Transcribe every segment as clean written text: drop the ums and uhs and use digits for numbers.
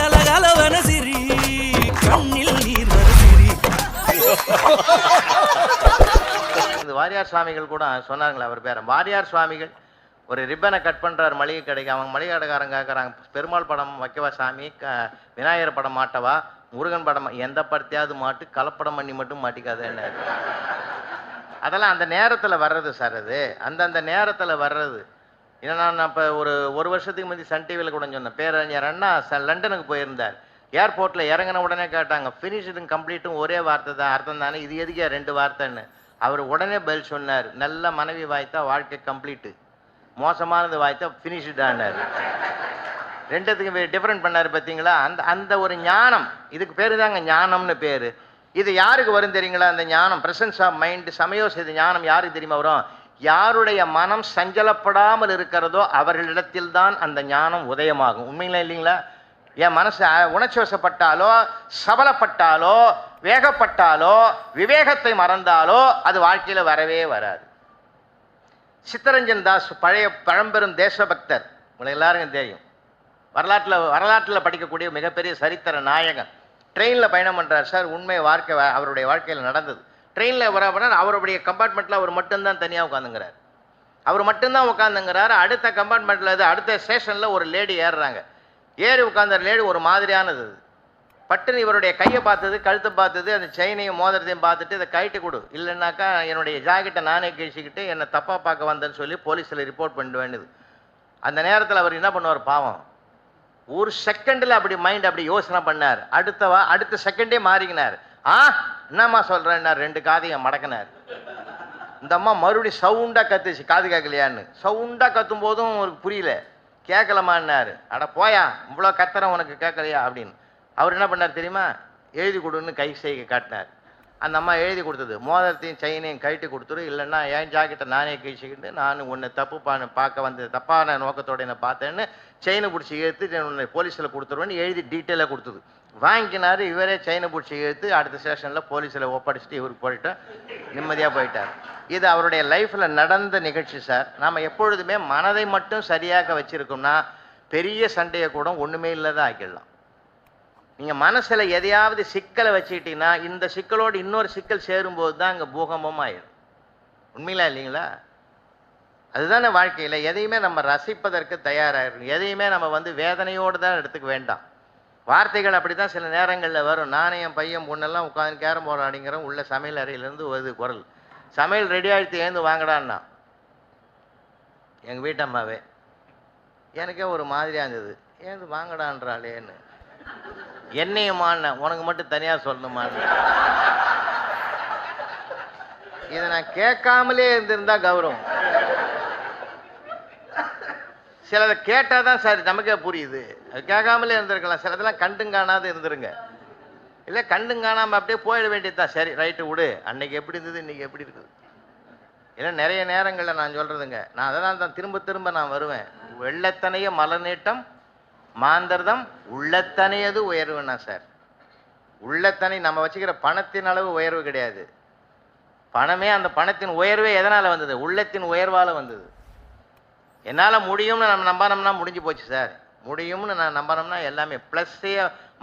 கலகலவன சிரி கண்ணில் நீர் வர சிரி. வாரியார் சுவாமிகள் கூட சொன்னாங்களே, அவர் பேர வாரியார் சுவாமிகள் ஒரு ரிப்பனை கட் பண்ணுறாரு மளிகை கடைக்கு. அவங்க மளிகை கடைக்காரங்க கேட்குறாங்க, பெருமாள் படம் வைக்கவா சாமி, விநாயகர் படம் மாட்டவா, முருகன் படம் எந்த படத்தையாவது மாட்டு, கலப்படம் பண்ணி மட்டும் மாட்டிக்காத என்ன. அதெல்லாம் அந்த நேரத்தில் வர்றது சார், அது அந்தந்த நேரத்தில் வர்றது. ஏன்னா நான் இப்போ ஒரு வருஷத்துக்கு முந்தி சன் டிவியில் கூட சொன்னேன், பேரறிஞர் அண்ணா லண்டனுக்கு போயிருந்தார். ஏர்போர்ட்டில் இறங்கின உடனே கேட்டாங்க, ஃபினிஷ்டும் கம்ப்ளீட்டும் ஒரே வார்த்தை தான், அர்த்தம் தானே, இது எதுக்கே 2 வார்த்தைன்னு. அவர் உடனே பதில் சொன்னார், நல்ல மனைவி வாய்த்தா வாழ்க்கை கம்ப்ளீட்டு, மோசமானது வாய்த்தா ஃபினிஷ்டானார். ரெண்டுத்துக்கு டிஃப்ரெண்ட் பண்ணார் பார்த்தீங்களா. அந்த ஒரு ஞானம், இதுக்கு பேர் தாங்க ஞானம்னு பேர். இது யாருக்கு வரும் தெரியுங்களா? அந்த ஞானம், பிரசன்ஸ் ஆஃப் மைண்ட், சமயோசித ஞானம் யாருக்கு தெரியுமா வரும்? யாருடைய மனம் சஞ்சலப்படாமல் இருக்கிறதோ அவர்களிடத்தில் தான் அந்த ஞானம் உதயமாகும். உண்மைங்களா இல்லைங்களா? என் மனசு உணர்ச்சி வசப்பட்டாலோ, சபலப்பட்டாலோ, வேகப்பட்டாலோ, விவேகத்தை மறந்தாலோ அது வாழ்க்கையில் வரவே வராது. சித்தரஞ்சன் தாஸ் பழைய பழம்பெரும் தேசபக்தர், உங்களுக்கு எல்லாருக்கும் தெரியும். வரலாற்றில் படிக்கக்கூடிய மிகப்பெரிய சரித்திர நாயகன். ட்ரெயினில் பயணம் பண்ணுறார் சார். உண்மை அவருடைய வாழ்க்கையில் நடந்தது. ட்ரெயினில் வரப்போனால் அவருடைய கம்பார்ட்மெண்ட்டில் அவர் மட்டும்தான் தனியாக உட்காந்துங்கிறார். அவர் மட்டும்தான் உட்காந்துங்கிறார். அடுத்த கம்பார்ட்மெண்ட்டில் அடுத்த ஸ்டேஷனில் ஒரு லேடி ஏறுறாங்க. ஏறி உட்காந்த லேடி ஒரு மாதிரியானது. பட்டுன்னு இவருடைய கையை பார்த்தது, கழுத்தை பார்த்தது, அந்த செயினையும் மோதிரத்தையும் பார்த்துட்டு இதை கைட்டு கொடு, இல்லைன்னாக்கா என்னுடைய ஜாக்கெட்டை நானே கிழிச்சிக்கிட்டு என்னை தப்பாக பார்க்க வந்தேன்னு சொல்லி போலீஸில் ரிப்போர்ட் பண்ண வேண்டியது. அந்த நேரத்தில் அவர் என்ன பண்ணுவார் பாவம், ஒரு செகண்டில் அப்படி மைண்ட் அப்படி யோசனை பண்ணார். அடுத்த செகண்டே மாறிக்கினார். என்னம்மா சொல்கிறேன்னா 2 காதையும் மடக்கினார். இந்த அம்மா மறுபடியும் சவுண்டாக கத்துச்சு, காது கேட்கலையான்னு. சவுண்டாக கத்தும் போதும் அவருக்கு புரியல. கேட்கலமான்னாரு. அட போயா, இவ்வளோ கத்துறேன் உனக்கு கேட்கலையா அப்படின்னு. அவர் என்ன பண்ணார் தெரியுமா? எழுதி கொடுன்னு கை செய்க காட்டினார். அந்த அம்மா எழுதி கொடுத்தது, மோதிரத்தையும் செயினையும் கைட்டு கொடுத்துரு, இல்லைன்னா என் ஜாக்கெட்டை நானே கிழிச்சிக்கிட்டு நான் உன்னை தப்பு பார்க்க வந்து தப்பான நோக்கத்தோட என்ன பார்த்தேன்னு செயினை பிடிச்சி இழுத்து உன்னை போலீஸில் கொடுத்துருவேன்னு எழுதி டீட்டெயிலாக கொடுத்தது. வாங்கிக்கினாரு. இவரே செயினை பிடிச்சி இழுத்து அடுத்த ஸ்டேஷனில் போலீஸில் ஒப்படைச்சிட்டு இவருக்கு போயிட்டு நிம்மதியாக போயிட்டார். இது அவருடைய லைஃப்பில் நடந்த நிகழ்ச்சி சார். நாம் எப்பொழுதுமே மனதை மட்டும் சரியாக வச்சுருக்கோம்னா பெரிய சண்டையை கூட ஒன்றுமே இல்லாத ஆக்கிடலாம். நீங்கள் மனசில் எதையாவது சிக்கலை வச்சுக்கிட்டீங்கன்னா இந்த சிக்கலோடு இன்னொரு சிக்கல் சேரும்போது தான் அங்கே பூகம்பம் ஆயிடும். உண்மையிலா இல்லைங்களா? அதுதானே வாழ்க்கையில். எதையுமே நம்ம ரசிப்பதற்கு தயாராகிடும். எதையுமே நம்ம வேதனையோடு தான் எடுத்துக்க வேண்டாம். வார்த்தைகள் அப்படி தான் சில நேரங்களில் வரும். நானே என் பையன் பொண்ணெல்லாம் உட்காந்து கேரம் போர்டு ஆடிங்கிறோம். உள்ள சமையல் அறையிலேருந்து வருது குரல், சமையல் ரெடி ஆகிடுத்து ஏந்து வாங்கடான்னா. எங்கள் வீட்டம்மாவே எனக்கே ஒரு மாதிரியாக இருந்தது, ஏந்து வாங்கடான்றாளேன்னு. என்னையுமான்னு, உனக்கு மட்டும் தனியாக சொல்லணுமான்னு. இதை நான் கேட்காமலே இருந்திருந்தா கௌரவம். சிலதை கேட்டால் தான் சார் நமக்கே புரியுது. அது கேட்காமலே இருந்திருக்கலாம். சிலதெல்லாம் கண்டும் காணாது இருந்துருங்க. இல்லை கண்டும் காணாமல் அப்படியே போயிட வேண்டியது தான். சரி ரைட்டு விடு, அன்னைக்கு எப்படி இருந்தது இன்னைக்கு எப்படி இருக்குது. இல்லை நிறைய நேரங்களில் நான் சொல்கிறதுங்க, நான் அதனால் தான் திரும்ப திரும்ப நான் வருவேன். வெள்ளத்தனைய மலர் நீட்டம் மாந்தர்தம் உள்ளத்தனையது உயர்வுன்னா சார். உள்ளத்தனை நம்ம வச்சுக்கிற பணத்தின் அளவு உயர்வு கிடையாது. பணமே, அந்த பணத்தின் உயர்வே எதனால் வந்தது? உள்ளத்தின் உயர்வால் வந்தது. என்னால் முடியும்னு நம்ம நம்பினோம்னா முடிஞ்சு போச்சு சார். முடியும்னு நான் நம்பினோம்னா எல்லாமே ப்ளஸ்ஸே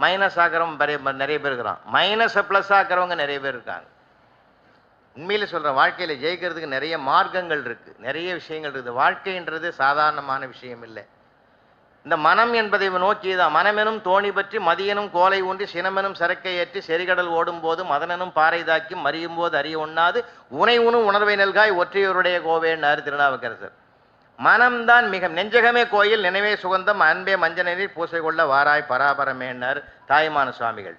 மைனஸ் ஆக்கிறவங்க நிறைய பேர் இருக்கிறான், மைனஸை ப்ளஸ் ஆக்கிறவங்க நிறைய பேர் இருக்காங்க. உண்மையில் சொல்கிறேன், வாழ்க்கையில் ஜெயிக்கிறதுக்கு நிறைய மார்க்கங்கள் இருக்குது, நிறைய விஷயங்கள் இருக்குது. வாழ்க்கைன்றது சாதாரணமான விஷயம் இல்லை. இந்த மனம் என்பதை நோக்கி தான். மனமெனும் தோணி பற்றி மதியனும் கோலை ஊன்றி சினமெனும் சரக்கை ஏற்றி செறிகடல் ஓடும் போது மதனனும் பாறை தாக்கி மறியும் போது அறிய ஒண்ணாது உனை உணும் உணர்வை நல்காய் ஒற்றையோருடைய கோவேன்னாரு திருநாவுக்கரசர். மனம்தான் மிக நெஞ்சகமே கோயில், நினைவே சுகந்தம், அன்பே மஞ்சனில் பூசை கொள்ள வாராய் பராபரமேன்னார் தாய்மான சுவாமிகள்.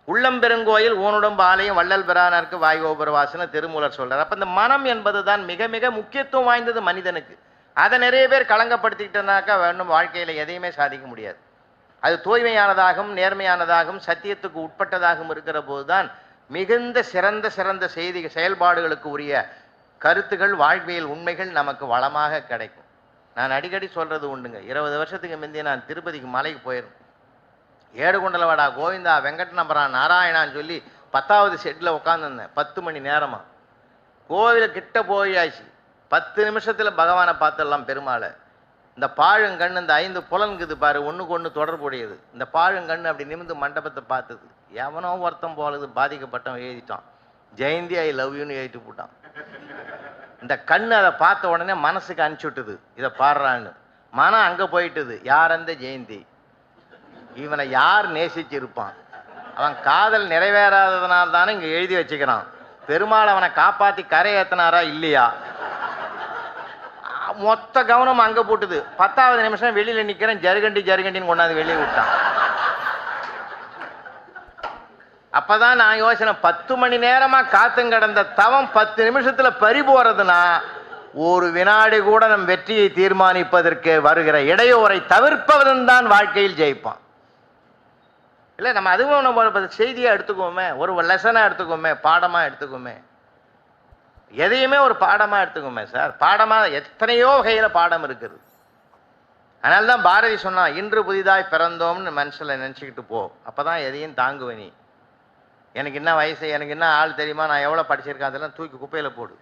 உள்ளம் பெருங்கோயில் ஊனுடம்பு ஆலயம் வள்ளல் பிரானருக்கு வாய்கோபுர வாசன திருமூலர் சொல்றார். அப்ப இந்த மனம் என்பது தான் மிக மிக முக்கியத்துவம் வாய்ந்தது மனிதனுக்கு. அதை நிறைய பேர் களங்கப்படுத்திக்கிட்டனாக்கா வேணும் வாழ்க்கையில எதையுமே சாதிக்க முடியாது. அது தூய்மையானதாகவும் நேர்மையானதாகவும் சத்தியத்துக்கு உட்பட்டதாகவும் இருக்கிற போதுதான் மிகுந்த சிறந்த செயல்பாடுகளுக்கு உரிய கருத்துகள், வாழ்வியல் உண்மைகள் நமக்கு வளமாக கிடைக்கும். நான் அடிக்கடி சொல்றது உண்டுங்க, 20 வருஷத்துக்கு முந்தைய நான் திருப்பதிக்கு மலைக்கு போயிருந்தேன். ஏடுகுண்டலவாடா கோவிந்தா வெங்கட் நம்பரா நாராயணான்னு சொல்லி 10வது செட்டில் உட்காந்துருந்தேன் 10 மணி நேரமா. கோவில கிட்ட போயாச்சு, 10 நிமிஷத்துல பகவானை பார்த்துடலாம் பெருமாளை. இந்த பாழுங்கண் இந்த 5 புலன்குது பாரு, ஒண்ணுக்கு ஒண்ணு தொடர்புடையது. இந்த பாழுங்கண் அப்படி நிமிந்து மண்டபத்தை பார்த்தது. எவனோ ஒருத்தன் போலது பாதிக்கப்பட்டவன் எழுதிட்டான், ஜெயந்தி ஐ லவ் யூன்னு எழுதிட்டு போட்டான். இந்த கண்ணு அதை பார்த்த உடனே மனசுக்கு அனுப்பிச்சு விட்டுது, இதை பாடுறான்னு. மனம் அங்க போயிட்டுது, யார் அந்த ஜெயந்தி, இவனை யார் நேசிச்சிருப்பான், அவன் காதல் நிறைவேறாததுனால தானே இங்க எழுதி வச்சுக்கிறான், பெருமாள் அவனை காப்பாத்தி கரை ஏத்தினாரா இல்லையா, மொத்த கவனம் அங்க போட்டுது. 10வது நிமிஷம் வெளியில நிக்கிறேன், ஜருகண்டின்னு கொண்டாந்து வெளியே விட்டான். அப்பதான் நான் யோசனை, 10 மணி நேரமா காத்தும் கடந்த தவம் 10 நிமிஷத்துல பறி போறதுன்னா, ஒரு வினாடி கூட நம் வெற்றியை தீர்மானிப்பதற்கு வருகிற இடையூறை தவிர்ப்பவன் தான் வாழ்க்கையில் ஜெயிப்பான். இல்லை, நம்ம அதுவும் நம்ம செய்தியா எடுத்துக்கோமே, ஒரு லெசனா எடுத்துக்கோமே, பாடமா எடுத்துக்கோமே, எதையுமே ஒரு பாடமா எடுத்துக்கோமே சார். பாடமா எத்தனையோ வகையில பாடம் இருக்குது. அதனால்தான் பாரதி சொன்னா, இன்று புதிதாய் பிறந்தோம்னு மனசுல நினைச்சுக்கிட்டு போ, அப்பதான் எதையும் தாங்குவ நீ. எனக்கு என்ன வயசு, எனக்கு என்ன ஆள் தெரியுமா, நான் எவ்வளவு படிச்சிருக்கேன், அதெல்லாம் தூக்கி குப்பையில போடு.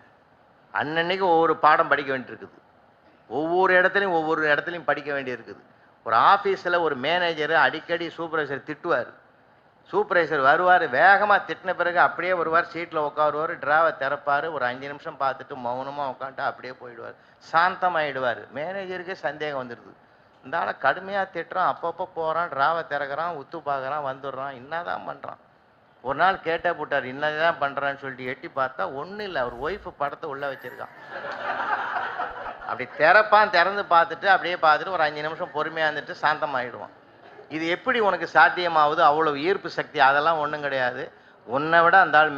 அன்னன்னைக்கு ஒவ்வொரு பாடம் படிக்க வேண்டியிருக்குது, ஒவ்வொரு இடத்துலையும் படிக்க வேண்டியிருக்குது. ஒரு ஆஃபீஸில் ஒரு மேனேஜர் அடிக்கடி சூப்பர்வைசர் திட்டுவார். சூப்பர்வைசர் வருவார், வேகமாக திட்டின பிறகு அப்படியே வருவார், சீட்டில் உட்காருவார், டிராவை திறப்பார், ஒரு 5 நிமிஷம் பார்த்துட்டு மௌனமாக உட்காந்துட்டு அப்படியே போயிடுவார், சாந்தமாகிடுவார். மேனேஜருக்கே சந்தேகம் வந்துடுது, இந்த ஆளை கடுமையாக திட்டுறான், அப்பப்போ போகிறான், டிராவை திறக்கிறான், உத்து பார்க்குறான், வந்துடுறான், என்னதான் பண்ணுறான். ஒரு நாள் கேட்டே போட்டார், என்னதான் பண்ணுறான்னு சொல்லிட்டு எட்டி பார்த்தா ஒன்றும் இல்லை, அவர் ஒய்ஃபு படத்தை உள்ளே வச்சிருக்கான். அப்படி திறந்து பார்த்துட்டு அப்படியே பார்த்துட்டு ஒரு 5 நிமிஷம் பொறுமையாக இருந்துட்டு சாந்தமாகிடுவான். இது எப்படி உனக்கு சாத்தியமாகுது, அவ்வளவு ஈர்ப்பு சக்தி, அதெல்லாம் ஒன்றும் கிடையாது. உன்னை விட அந்த ஆள்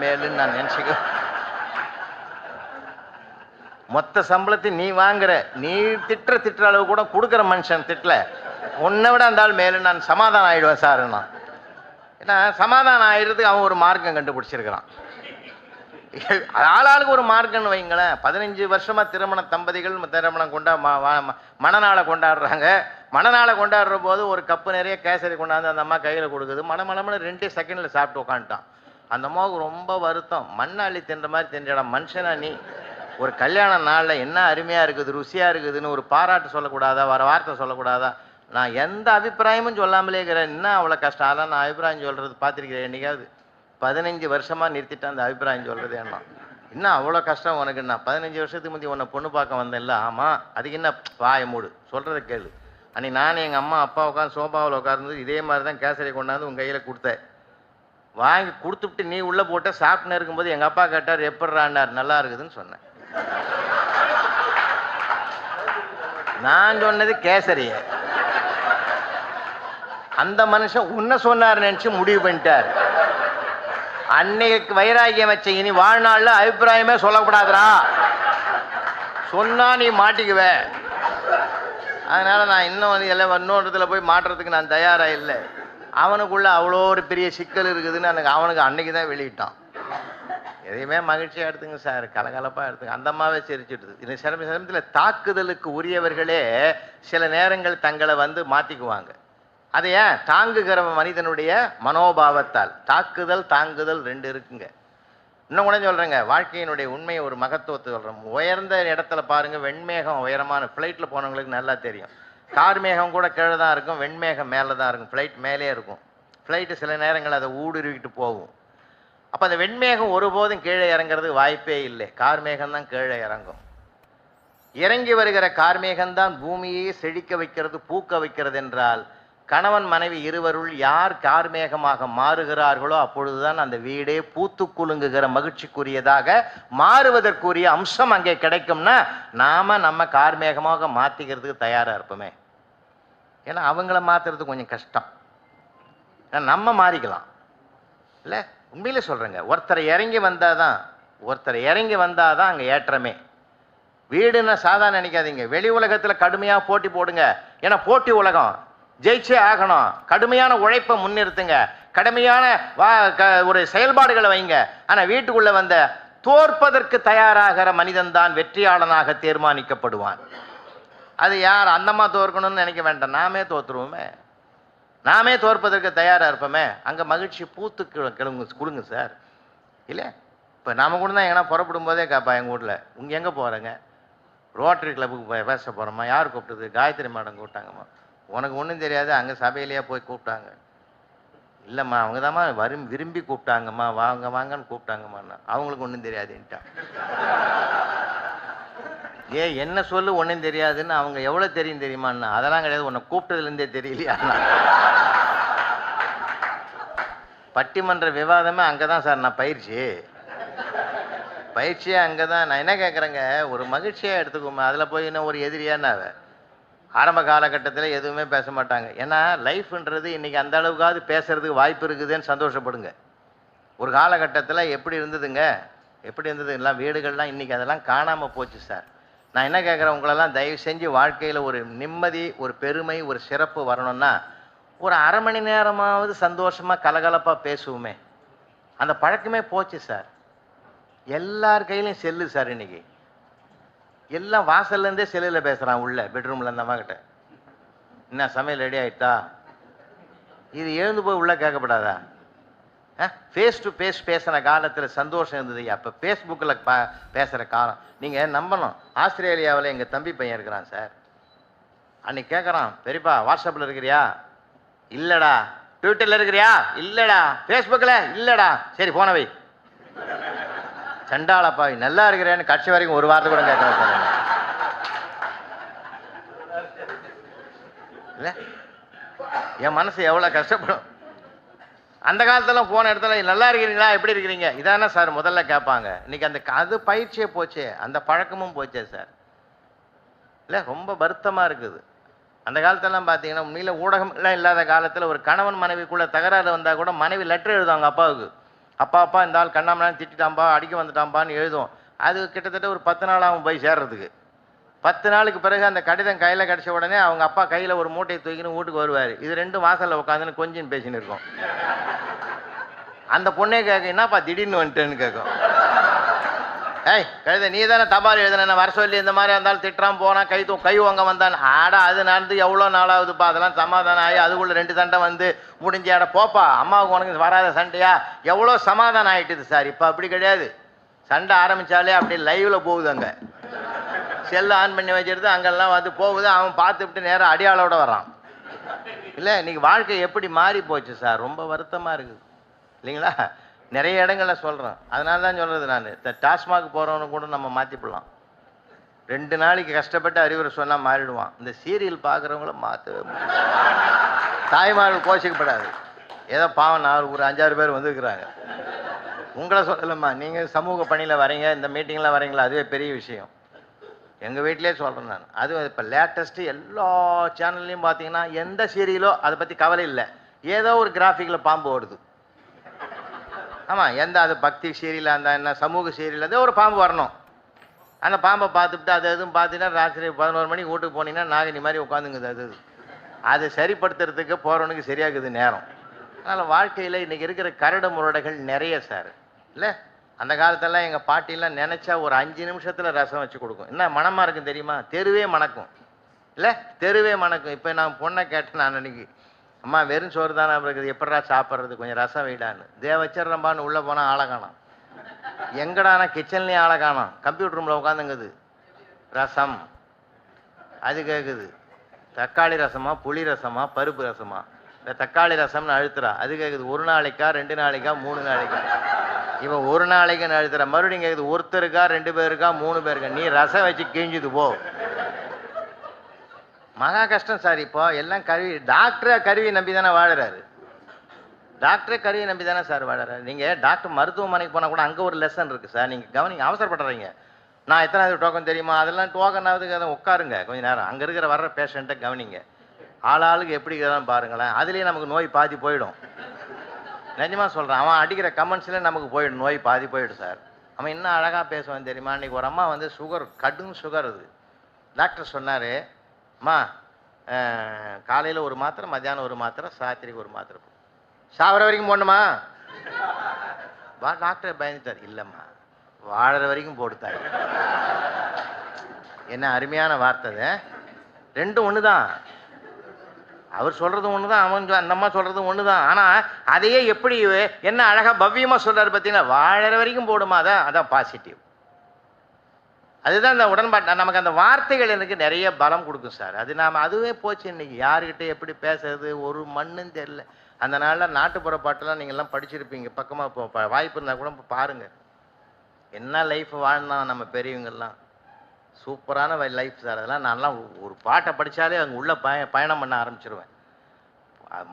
மேலுன்னு நான் நினச்சிக்க. மொத்த சம்பளத்தை நீ வாங்குற, நீ திட்டுற அளவு கூட கொடுக்குற மனுஷன் திட்டல, உன்னை விட அந்த ஆள் மேலுன்னு நான் சமாதானம் ஆகிடுவேன் சார். நான் ஏன்னா சமாதானம் ஆயிடுறதுக்கு அவன் ஒரு மார்க்கம் கண்டுபிடிச்சிருக்கிறான். ஆளாளுக்கு ஒரு மார்க்கம்னு வைங்களேன். 15 வருஷமா திருமண தம்பதிகள் மணநாளை கொண்டாடுறாங்க. மணநாளை கொண்டாடுற போது ஒரு கப்பு நிறைய கேசரி கொண்டாந்து அந்த அம்மா கையில் கொடுக்குது. மணமளமனு 2 செகண்ட்ல சாப்பிட்டு உட்காந்துட்டான். அந்த அம்மாவுக்கு ரொம்ப வருத்தம், மண்ணாளி தின்ற மாதிரி தின்றடா மனுஷனா நீ, ஒரு கல்யாண நாளில் என்ன அருமையா இருக்குது, ருசியா இருக்குதுன்னு ஒரு பாராட்டு சொல்லக்கூடாதா, வர வார்த்தை சொல்லக்கூடாதா. நான் எந்த அபிப்பிராயமும் சொல்லாமலே இருக்கிறேன், என்ன அவ்வளோ கஷ்டம். அதெல்லாம் நான் அபிப்பிராயம் சொல்றது பார்த்துருக்கிறேன் என்னைக்காவது? 15 வருஷமா நிறுத்திட்டேன் அந்த அபிப்பிராயம் சொல்றது. என்ன இன்னும் அவ்வளோ கஷ்டம் உனக்கு? நான் 15 வருஷத்துக்கு முந்தைய உன்னை பொண்ணு பார்க்க வந்தேன்ல. ஆமாம், அதுக்கு என்ன வாய மூடு, சொல்கிறத கேளு. அன்னைக்கு நானும் எங்கள் அம்மா அப்பா உட்காந்து சோபாவில் உட்கார்ந்து இதே மாதிரி தான் கேசரி கொண்டாந்து உங்கள் கையில் கொடுத்தேன். வாங்கி கொடுத்துட்டு நீ உள்ளே போட்ட சாப்பிட்டுன்னு இருக்கும்போது எங்கள் அப்பா கேட்டார், எப்படிறான்னார். நல்லா இருக்குதுன்னு சொன்னேன். நான் சொன்னது கேசரிய, அந்த மனுஷன் உன்னை சொன்னார் நினைச்சு முடிவு பண்ணிட்டார். அன்னைக்கு வைராகியம் வச்ச இனி வாழ்நாள்ல அபிப்பிராயமே சொல்லக்கூடாதுரா, சொன்னா நீ மாட்டிக்குவ. அதனால நான் இன்னொருத்துல போய் மாட்டுறதுக்கு நான் தயாரா இல்லை. அவனுக்குள்ள அவ்வளோ ஒரு பெரிய சிக்கல் இருக்குதுன்னு அவனுக்கு அன்னைக்கு தான் வெளியிட்டான். எதையுமே மகிழ்ச்சியா எடுத்துங்க சார், கலகலப்பா எடுத்துங்க. அந்த அம்மாவே சிரிச்சுடுது. இந்த சமயத்தில் தாக்குதலுக்கு உரியவர்களே சில நேரங்கள் தங்களை மாத்திக்குவாங்க. அதை ஏன்? தாங்குகிற மனிதனுடைய மனோபாவத்தால். தாங்குதல் 2 இருக்குங்க. இன்னும் கூட சொல்றேங்க, வாழ்க்கையினுடைய உண்மையை ஒரு மகத்துவத்தை சொல்றேன். உயர்ந்த இடத்துல பாருங்க, வெண்மேகம் உயரமான ஃப்ளைட்ல போனவங்களுக்கு நல்லா தெரியும். கார் மேகம் கூட கீழே தான் இருக்கும், வெண்மேகம் மேலே தான் இருக்கும், ஃப்ளைட் மேலே இருக்கும். ஃப்ளைட்டு சில நேரங்கள் அதை ஊடுருவிட்டு போகும். அப்போ அந்த வெண்மேகம் ஒருபோதும் கீழே இறங்குறதுக்கு வாய்ப்பே இல்லை, கார் மேகம் தான் கீழே இறங்கும். இறங்கி வருகிற கார்மேகம்தான் பூமியை செழிக்க வைக்கிறது, பூக்க வைக்கிறது என்றால், கணவன் மனைவி இருவருள் யார் கார்மேகமாக மாறுகிறார்களோ அப்பொழுதுதான் அந்த வீடே பூத்து குலுங்குகிற மகிழ்ச்சிக்குரியதாக மாறுவதற்குரிய அம்சம் அங்கே கிடைக்கும்னா, நாம நம்ம கார்மேகமாக மாத்திக்கிறதுக்கு தயாரா இருப்போமே. ஏன்னா அவங்கள மாத்துறது கொஞ்சம் கஷ்டம், நம்ம மாறிக்கலாம் இல்ல. உண்மையில சொல்றேங்க, ஒருத்தரை இறங்கி வந்தாதான் அங்க ஏற்றமே. வீடுன்னா சாதாரண நினைக்காதீங்க. வெளி உலகத்துல கடுமையா போட்டி போடுங்க, ஏன்னா போட்டி உலகம், ஜெயிச்சே ஆகணும். கடுமையான உழைப்பை முன்னிறுத்துங்க, கடுமையான ஒரு செயல்பாடுகளை வைங்க. ஆனா வீட்டுக்குள்ள தோற்பதற்கு தயாராகிற மனிதன் தான் வெற்றியாளனாக தீர்மானிக்கப்படுவான். அது யார்? அந்தம்மா தோற்கணும்னு நினைக்க வேண்டாம், நாமே தோற்றுருவோமே. நாமே தோற்பதற்கு தயாரா இருப்போமே. அங்க மகிழ்ச்சி பூத்து கொடுங்க சார். இல்ல இப்ப நாம கூட தான் எங்கன்னா புறப்படும் போதே கேப்பா, எங்க வீட்டுல உங்க எங்க போறேங்க, ரோட்டரி கிளப்புக்கு பேச போகிறோம்மா. யார் கூப்பிட்டது? காயத்ரி மேடம் கூப்பிட்டாங்கம்மா. உனக்கு ஒன்றும் தெரியாது, அங்கே சபையிலேயே போய் கூப்பிட்டாங்க. இல்லைம்மா அவங்க தாம்மா விரும்பி கூப்பிட்டாங்கம்மா, வாங்க வாங்கன்னு கூப்பிட்டாங்கம்மா. அவங்களுக்கு ஒன்றும் தெரியாதுன்ட்டான். என்ன சொல்லு ஒன்றும் தெரியாதுன்னு. அவங்க எவ்வளோ தெரியும் தெரியுமாண்ணா? அதெல்லாம் கிடையாது, உன்னை கூப்பிட்டதுலேருந்தே தெரியலையா? பட்டிமன்ற விவாதமே அங்கே தான் சார் நான் பயிற்சியே அங்கே தான். நான் என்ன கேட்குறேங்க, ஒரு மகிழ்ச்சியாக எடுத்துக்கோமா. அதில் போய் இன்னும் ஒரு எதிரியான்னு ஆரம்ப காலகட்டத்தில் எதுவுமே பேச மாட்டாங்க. ஏன்னா லைஃப்ன்றது இன்றைக்கி அந்த அளவுக்காவது பேசுறதுக்கு வாய்ப்பு இருக்குதுன்னு சந்தோஷப்படுங்க. ஒரு காலகட்டத்தில் எப்படி இருந்ததுங்க, எப்படி இருந்தது எல்லாம் வீடுகள்லாம், இன்றைக்கி அதெல்லாம் காணாமல் போச்சு சார். நான் என்ன கேட்குறேன், உங்களெல்லாம் தயவு செஞ்சு வாழ்க்கையில் ஒரு நிம்மதி, ஒரு பெருமை, ஒரு சிறப்பு வரணும்னா ஒரு அரை மணி நேரமாவது சந்தோஷமாக கலகலப்பாக பேசுவோமே. அந்த பழக்கமே போச்சு சார். எல்லார் கையிலையும் செல்லு சார். இன்னைக்கு எல்லாம் வாசல்லேருந்தே செல்லில் பேசுகிறான், உள்ள பெட்ரூமில் அந்த அம்மாக்கிட்ட. என்ன சமையல் ரெடி ஆகிட்டா? இது எழுந்து போய் உள்ளே கேட்கப்படாதா? ஃபேஸ் டு ஃபேஸ் பேசுகிற காலத்தில் சந்தோஷம் இருந்தது. அப்போ ஃபேஸ்புக்கில் பேசுகிற காலம். நீங்கள் நம்பணும், ஆஸ்திரேலியாவில் எங்கள் தம்பி பையன் இருக்கிறான் சார். அன்னைக்கு கேட்குறான், பெரியப்பா வாட்ஸ்அப்பில் இருக்கிறியா? இல்லைடா. ட்விட்டரில் இருக்கிறியா? இல்லைடா. ஃபேஸ்புக்கில்? இல்லைடா. சரி போன வை. சண்டாளப்பா நல்லா இருக்கிறேன்னு கட்சி வரைக்கும் ஒரு வார்த்தை கூட கேட்க இல்லை. என் மனசு எவ்வளோ கஷ்டப்படும். அந்த காலத்தில் போன இடத்துல நல்லா இருக்கிறீங்களா, எப்படி இருக்கிறீங்க, இதானே சார் முதல்ல கேட்பாங்க. இன்னைக்கு அது பயிற்சியே போச்சே, அந்த பழக்கமும் போச்சே சார். இல்லை ரொம்ப வருத்தமாக இருக்குது. அந்த காலத்திலலாம் பார்த்தீங்கன்னா உண்மையில் ஊடகம்லாம் இல்லாத காலத்தில் ஒரு கணவன் மனைவிக்குள்ளே தகராறு வந்தால் கூட மனைவி லெட்டர் எழுதுவாங்க அப்பாவுக்கு. அப்பா இந்த ஆள் கண்ணாமலாம் திட்டாம்பா, அடிக்க வந்துட்டாம்பான்னு எழுதும். அது கிட்டத்தட்ட ஒரு 10 நாள் ஆகும் போய் சேர்றதுக்கு. 10 நாளுக்கு பிறகு அந்த கடிதம் கையில் கிடச்ச உடனே அவங்க அப்பா கையில் ஒரு மூட்டையை தூக்கின்னு வீட்டுக்கு வருவார். இது ரெண்டும் வாசலில் உட்காந்துன்னு கொஞ்சம் பேசின்னு இருக்கும். அந்த பொண்ணே கேட்க, என்னப்பா திடீர்னு வந்துட்டேன்னு கேட்கும். ஏய் கழுத நீ தானே தபால் எழுதுன, வர சொல்லி இந்த மாதிரி இருந்தாலும் திட்டுறான் போனால் கை வாங்க வந்தான். ஆடா அது நடந்து எவ்வளோ நாளாகுதுப்பா, அதெல்லாம் சமாதானம் ஆகி அதுக்குள்ளே 2 சண்டை வந்து முடிஞ்சு ஆட போப்பா, அம்மாவுக்கு உனக்கு வராத சண்டையா, எவ்வளோ சமாதானம் ஆகிட்டுது சார். இப்போ அப்படி கிடையாது. சண்டை ஆரம்பித்தாலே அப்படி லைவில் போகுது. அங்கே செல்லு ஆன் பண்ணி வச்சிருது, அங்கெல்லாம் வந்து போகுது. அவன் பார்த்துவிட்டு நேராக அடியாளோட வர்றான். இல்லை இன்னைக்கு வாழ்க்கை எப்படி மாறி போச்சு சார். ரொம்ப வருத்தமாக இருக்குது இல்லைங்களா? நிறைய இடங்களில் சொல்கிறேன். அதனால தான் சொல்கிறது, நான் டாஸ்மாக் போகிறவனு கூட நம்ம மாற்றிப்படலாம். 2 நாளைக்கு கஷ்டப்பட்டு அறிவுரை சொன்னால் மாறிடுவான். இந்த சீரியல் பார்க்குறவங்கள மாற்றவே முடியும். தாய்மார்கள் கோச்சிக்கப்படாது. ஏதோ பாவம் நான் ஒரு 5-6 பேர் வந்துருக்குறாங்க. உங்களை சொல்லலம்மா, நீங்கள் சமூக பணியில் வரீங்க, இந்த மீட்டிங்கில் வரீங்களா, அதுவே பெரிய விஷயம். எங்கள் வீட்டிலே சொல்கிறேன் நான். அதுவும் இப்போ லேட்டஸ்ட்டு எல்லா சேனல்லையும் பார்த்தீங்கன்னா எந்த சீரியலோ அதை பற்றி கவலை இல்லை. ஏதோ ஒரு கிராஃபிக்கில் பாம்பு ஓடுது. ஆமாம், எந்த அது பக்தி சீரியலாக இருந்தால் என்ன, சமூக சீரியல், அதே ஒரு பாம்பு வரணும். அந்த பாம்பை பார்த்துட்டு அது எதுவும் பார்த்தீங்கன்னா ராத்திரி 11 மணிக்கு வீட்டுக்கு போனீங்கன்னா நாகினி மாதிரி உட்காந்துங்குது. அது சரிப்படுத்துறதுக்கு போகிறவனுக்கு சரியாகுது நேரம். அதனால் வாழ்க்கையில் இன்றைக்கி இருக்கிற கரடு முரடைகள் நிறைய சார். இல்லை அந்த காலத்தெல்லாம் எங்கள் பாட்டிலாம் நினச்சா ஒரு 5 நிமிஷத்தில் ரசம் வச்சு கொடுக்கும். என்ன மனமாக இருக்கும் தெரியுமா? தெருவே மணக்கும். இல்லை தெருவே மணக்கும். இப்போ நான் பொண்ணை கேட்டேன் நான் அன்றைக்கி, அம்மா வெறும் சோறு தானே இருக்குது, எப்படா சாப்பிட்றது, கொஞ்சம் ரசம் வைடான்னு. வச்சிடறம்பான்னு உள்ளே போனால் ஆளை காணோம். எங்கடானா கிச்சன்லேயும் ஆளை காணோம். கம்ப்யூட்டர் ரூமில் உட்காந்துங்குது. ரசம் அது கேட்குது. தக்காளி ரசமா, புளி ரசமா, பருப்பு ரசமா? இந்த தக்காளி ரசம்னு அழுத்துறா. அது கேட்குது 1 நாளைக்கா 2 நாளைக்கா 3 நாளைக்கா? இவன் 1 நாளைக்குன்னு அழுத்துறா. மறுபடியும் கேட்குது ஒருத்தருக்கா 2 பேருக்கா 3 பேருக்கா? நீ ரசம் வச்சு கிழிஞ்சுது போ. மகா கஷ்டம் சார். இப்போ எல்லாம் டாக்டரை கருவி நம்பி தானே வாழறாரு. டாக்டரே கருவி நம்பி தானே சார் வாழறாரு. நீங்கள் டாக்டர் மருத்துவமனைக்கு போனால் கூட அங்கே ஒரு லெசன் இருக்குது சார். நீங்கள் கவனிங்க, அவசரப்படுறீங்க. நான் எத்தனாவது டோக்கன் தெரியுமா, அதெல்லாம் டோக்கனாவது அதை உட்காருங்க கொஞ்சம் நேரம். அங்கே இருக்கிற வர்ற பேஷண்ட்டை கவனிங்க. ஆளாளுக்கு எப்படி இருக்கிறான்னு பாருங்களேன். அதுலேயே நமக்கு நோய் பாதி போயிடும். நிஜமாக சொல்கிறேன். அவன் அடிக்கிற கமெண்ட்ஸில் நமக்கு போயிடும், நோய் பாதி போயிடும் சார். அவன் என்ன அழகாக பேசுவான் தெரியுமா? அன்றைக்கி ஒரு அம்மா வந்து சுகர், கடும் சுகர். அது டாக்டர் சொன்னார், அம்மா காலையில் ஒரு மாத்திரை, மத்தியானம் ஒரு மாத்திரை, சாத்திரிக்கு ஒரு மாத்திரை, சாவர வரைக்கும் போடணுமா? டாக்டர் பயந்துட்டார். இல்லைம்மா வாழற வரைக்கும் போட்டுத்தாரு. என்ன அருமையான வார்த்தை. ரெண்டும் ஒன்று தான். அவர் சொல்கிறது ஒன்று தான், அவன் அந்த அம்மா சொல்கிறது ஒன்று தான். ஆனால் அதையே எப்படி என்ன அழகாக பவ்யமாக சொல்கிறார் பார்த்தீங்கன்னா, வாழற வரைக்கும் போடுமா. அதான் பாசிட்டிவ். அதுதான் அந்த உடன்பாடு. நமக்கு அந்த வார்த்தைகள் எனக்கு நிறைய பலம் கொடுக்கும் சார். அது அதுவே போச்சு. இன்னைக்கு யாருக்கிட்ட எப்படி பேசுறது ஒரு மண்ணும் தெரியல. அந்த நாளில் நாட்டுப்புற பாட்டெல்லாம் நீங்கள்லாம் படிச்சிருப்பீங்க. பக்கமாக இப்போ வாய்ப்பு இருந்தால் கூட பாருங்கள். என்ன லைஃப் வாழ்ந்தா நம்ம பெரியவங்கெல்லாம். சூப்பரான லைஃப் சார். அதெல்லாம் நான்லாம் ஒரு பாட்டை படித்தாலே அங்கே உள்ள பயணம் பண்ண ஆரம்பிச்சிருவேன்.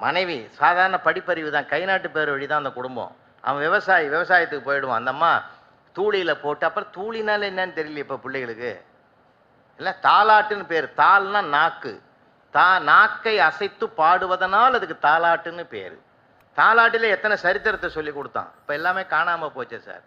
மனைவி சாதாரண படிப்பறிவு தான், கை நாட்டு பேர் வழி தான் அந்த குடும்பம். அவன் விவசாயத்துக்கு போயிடுவான். அந்த அம்மா தூளியில் போட்டு, அப்புறம் தூளினால என்னன்னு தெரியல இப்போ பிள்ளைகளுக்கு. இல்லை தாலாட்டுன்னு பேர். தாள்னா நாக்கு. நாக்கை அசைத்து பாடுவதனால் அதுக்கு தாலாட்டுன்னு பேர். தாலாட்டில் எத்தனை சரித்திரத்தை சொல்லி கொடுத்தான். இப்போ எல்லாமே காணாமல் போச்சு சார்.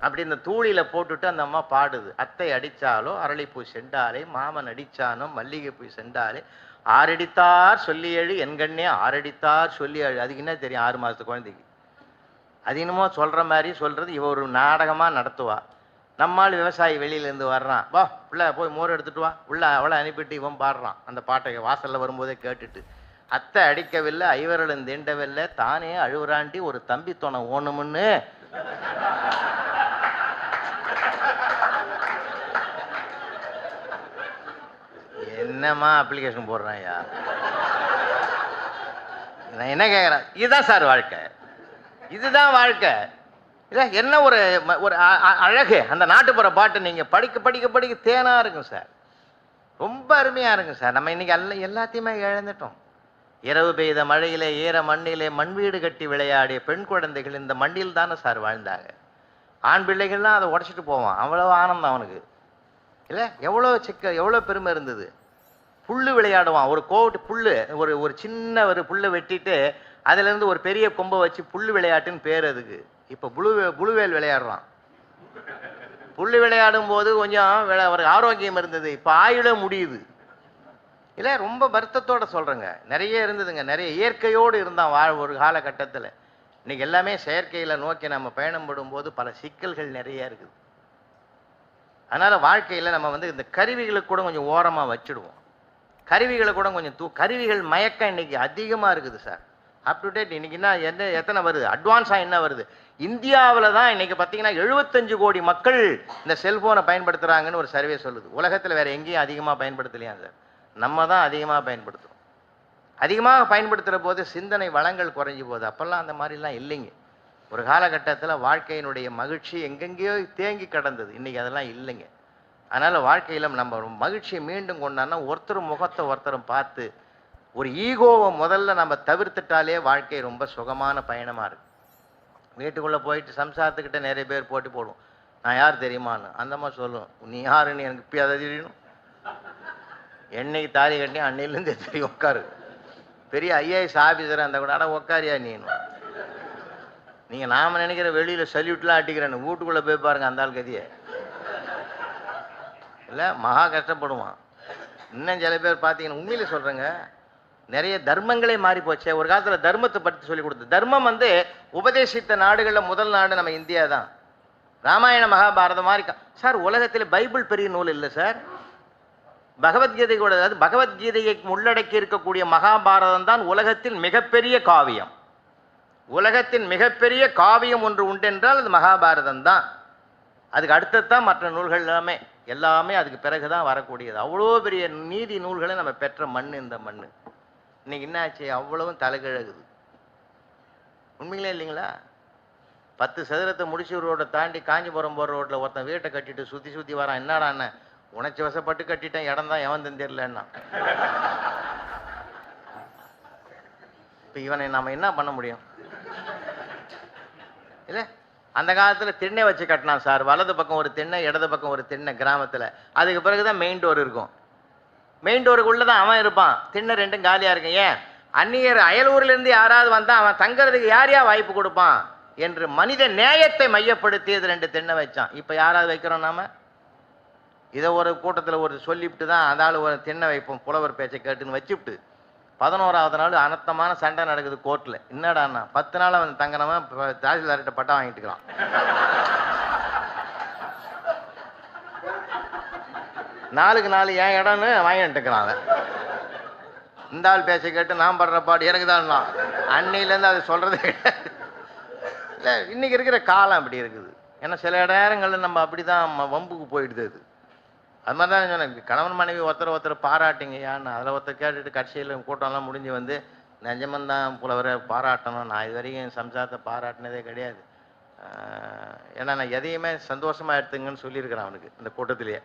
அப்படி இந்த தூளியில் போட்டுட்டு அந்த அம்மா பாடுது. அத்தை அடித்தாலோ அரளிப்பூ செண்டாலே, மாமன் அடித்தானோ மல்லிகைப்பூ செண்டாலே, ஆறடித்தார் சொல்லி எழு என்கண்ணே ஆறடித்தார் சொல்லி எழு. அதுக்கு என்ன தெரியும் 6 மாதத்து குழந்தைக்கு? அது என்னமோ சொல்கிற மாதிரி சொல்கிறது. இவ ஒரு நாடகமாக நடத்துவா. நம்மால் விவசாயி வெளியிலேருந்து வர்றான், வா பிள்ளை போய் மோர் எடுத்துட்டு வா, உள்ள அவளை அனுப்பிட்டு இவன் பாடுறான் அந்த பாட்டை வாசலில் வரும்போதே கேட்டுட்டு. அத்தை அடிக்கவில்லை ஐவர்களும் தீண்டவில்லை, தானே அழுவுறாண்டி ஒரு தம்பி துணை ஓணுமுன்னு. என்னம்மா அப்ளிகேஷன் போடுறேன் ஐயா? நான் என்ன கேட்குறேன்? இதுதான் சார் வாழ்க்கை. இதுதான் வாழ்க்கை. இல்லை என்ன ஒரு அழகு. அந்த நாட்டுப்புற பாட்டு நீங்கள் படிக்க படிக்க படிக்க தேனாக இருக்கும் சார். ரொம்ப அருமையாக இருக்கும் சார். நம்ம இன்னைக்கு எல்லாத்தையுமே இழந்துட்டோம். இரவு பெய்த மழையிலே ஈர மண்ணிலே மண் வீடு கட்டி விளையாடிய பெண் குழந்தைகள் இந்த மண்ணில் தானே சார் வாழ்ந்தாங்க. ஆண் பிள்ளைகள்லாம் அதை உடச்சிட்டு போவான். அவ்வளோ ஆனந்தம் அவனுக்கு. இல்லை எவ்வளோ பெருமை இருந்தது. புல்லு விளையாடுவான். ஒரு கோட்டு புல்லு, ஒரு சின்ன ஒரு புல்லை வெட்டிட்டு அதுலேருந்து ஒரு பெரிய கொம்பை வச்சு புல்லு விளையாட்டுன்னு பேர் அதுக்கு. இப்போ புழுவேல் விளையாடுறான். புல்லு விளையாடும் போது கொஞ்சம் ஒரு ஆரோக்கியம் இருந்தது. இப்போ ஆயுளே முடியுது. இல்லை ரொம்ப வருத்தத்தோடு சொல்கிறேங்க. நிறைய இருந்ததுங்க. நிறைய இயற்கையோடு இருந்தான் ஒரு காலகட்டத்தில். இன்னைக்கு எல்லாமே செயற்கையில் நோக்கி நம்ம பயணம் படும்போது பல சிக்கல்கள் நிறைய இருக்குது. அதனால் வாழ்க்கையில் நம்ம இந்த கருவிகளுக்கு கூட கொஞ்சம் ஓரமாக வச்சுடுவோம். கருவிகளை கூட கொஞ்சம் கருவிகள் மயக்கம் இன்னைக்கு அதிகமாக இருக்குது சார். அப் டு டேட் இன்னைக்கு எத்தனை வருது, அட்வான்ஸாக என்ன வருது. இந்தியாவில் தான் இன்னைக்கு பார்த்தீங்கன்னா 75 கோடி மக்கள் இந்த செல்ஃபோனை பயன்படுத்துகிறாங்கன்னு ஒரு சர்வே சொல்லுது. உலகத்தில் வேறு எங்கேயும் அதிகமாக பயன்படுத்தலையா சார்? நம்ம தான் அதிகமாக பயன்படுத்துகிறோம். அதிகமாக பயன்படுத்துகிற போது சிந்தனை வளங்கள் குறைஞ்சி போகுது. அப்போல்லாம் அந்த மாதிரிலாம் இல்லைங்க. ஒரு காலகட்டத்தில் வாழ்க்கையினுடைய மகிழ்ச்சி எங்கெங்கேயோ தேங்கி கிடந்தது. இன்றைக்கி அதெல்லாம் இல்லைங்க. அதனால் வாழ்க்கையில் நம்ம மகிழ்ச்சியை மீண்டும் கொண்டான்னா ஒருத்தர் முகத்தை ஒருத்தரும் பார்த்து ஒரு ஈகோவை முதல்ல நம்ம தவிர்த்துட்டாலே வாழ்க்கை ரொம்ப சுகமான பயணமாக இருக்குது. வீட்டுக்குள்ளே போயிட்டு சம்சாரத்துக்கிட்ட நிறைய பேர் போட்டி போடுவோம். நான் யார் தெரியுமான்னு. அந்த மாதிரி சொல்லுவோம். நீ யாருன்னு எனக்கு இப்போ அதை தெரியணும். என்னைக்கு தாலி கட்டி அன்னையிலேருந்து தெரியும். உட்காரு. பெரிய ஐஏஎஸ் ஆஃபீஸராக இருந்தால் கூட ஆனால் உட்காரியா நீனும். நீங்கள் நாம் நினைக்கிற வெளியில் சல்யூட்லாம் ஆட்டிக்கிறேன்னு வீட்டுக்குள்ளே போய் பாருங்கள் அந்த ஆள் கதியை. இல்லை மகா கஷ்டப்படுவான். இன்னும் சில பேர் பார்த்தீங்கன்னா உண்மையிலே சொல்கிறேங்க, நிறைய தர்மங்களே மாறி போச்சே. ஒரு காலத்தில் தர்மத்தை பற்றி சொல்லி கொடுத்து தர்மம் உபதேசித்த நாடுகளில் முதல் நாடு நம்ம இந்தியா தான். ராமாயண மகாபாரதம் மாதிரி சார். உலகத்தில் பைபிள் பெரிய நூல் இல்லை சார். பகவத்கீதை கூட, அதாவது பகவத்கீதையை உள்ளடக்கி இருக்கக்கூடிய மகாபாரதம் தான் உலகத்தின் மிகப்பெரிய காவியம். உலகத்தின் மிகப்பெரிய காவியம் ஒன்று உண்டென்றால் அது மகாபாரதம் தான். அதுக்கு அடுத்தது தான் மற்ற நூல்கள் எல்லாமே அதுக்கு பிறகு தான் வரக்கூடியது. அவ்வளோ பெரிய நீதி நூல்களை நம்ம பெற்ற மண் இந்த மண். இன்னைக்கு என்ன ஆச்சு? அவ்வளவும் தலைகிழகுது. உண்மைங்களே இல்லைங்களா? 10 சதுரத்தை முடிச்சு ரோட்டை தாண்டி காஞ்சிபுரம் போகிற ரோட்டில் ஒருத்தன் வீட்டை கட்டிட்டு சுற்றி வரான். என்னடா அண்ணன் உணர்ச்சி வசப்பட்டு கட்டிட்டேன், இடம் தான் எவன் தெரியலன்னா. இப்போ இவனை நம்ம என்ன பண்ண முடியும்? இல்லை அந்த காலத்தில் திண்ணை வச்சு கட்டினான் சார். வலது பக்கம் ஒரு திண்ணை, இடது பக்கம் ஒரு திண்ணை கிராமத்தில். அதுக்கு பிறகு தான் மெயின் டோர் இருக்கும். மெயின் டோருக்குள்ளே தான் அவன் இருப்பான். திண்ணை ரெண்டும் காலியாக இருக்கும். ஏன்? அந்நியர் அயலூர்லேருந்து யாராவது வந்தால் அவன் தங்கிறதுக்கு யாரையா வாய்ப்பு கொடுப்பான் என்று மனித நேயத்தை மையப்படுத்தியது 2 திண்ணை வச்சான். இப்போ யாராவது வைக்கிறோம் நாம? இதை ஒரு கூட்டத்தில் ஒரு சொல்லிவிட்டு தான் அதால் ஒரு திண்ணை வைப்போம், புலவர் பேச்சை கேட்டுன்னு வச்சுவிட்டு 11ஆவது நாள் அனர்த்தமான சண்டை நடக்குது கோர்ட்டில். என்னடாண்ணா 10 நாள் அவன் தங்கினவன் தாசில்தார்கிட்ட பட்டம் வாங்கிட்டுக்கிறான். நாளுக்கு 4 என் இடம்னு வாங்கிட்டுக்கிறான். அவன் இந்த ஆள் பேச்சை கேட்டு நான் படுற பாடு எனக்கு தான். அன்னையிலேருந்து அது சொல்கிறது கிடையாது. இல்லை இன்னைக்கு இருக்கிற காலம் அப்படி இருக்குது. ஏன்னா சில நேரங்களில் நம்ம அப்படி தான் வம்புக்கு போயிடுது. அது அது மாதிரி தான் சொன்னேன், கணவன் மனைவி ஒருத்தர் பாராட்டிங்கய்யான்னு. அதில் ஒருத்தர் கேட்டுட்டு கட்சியில் கூட்டம்லாம் முடிஞ்சு வந்து நிஜமன் தான் புலவரை பாராட்டணும். நான் இது வரைக்கும் என் சம்சாரத்தை பாராட்டினதே கிடையாது. ஏன்னா நான் எதையுமே சந்தோஷமாக எடுத்துங்கன்னு சொல்லியிருக்கிறேன் அவனுக்கு இந்த கூட்டத்திலேயே.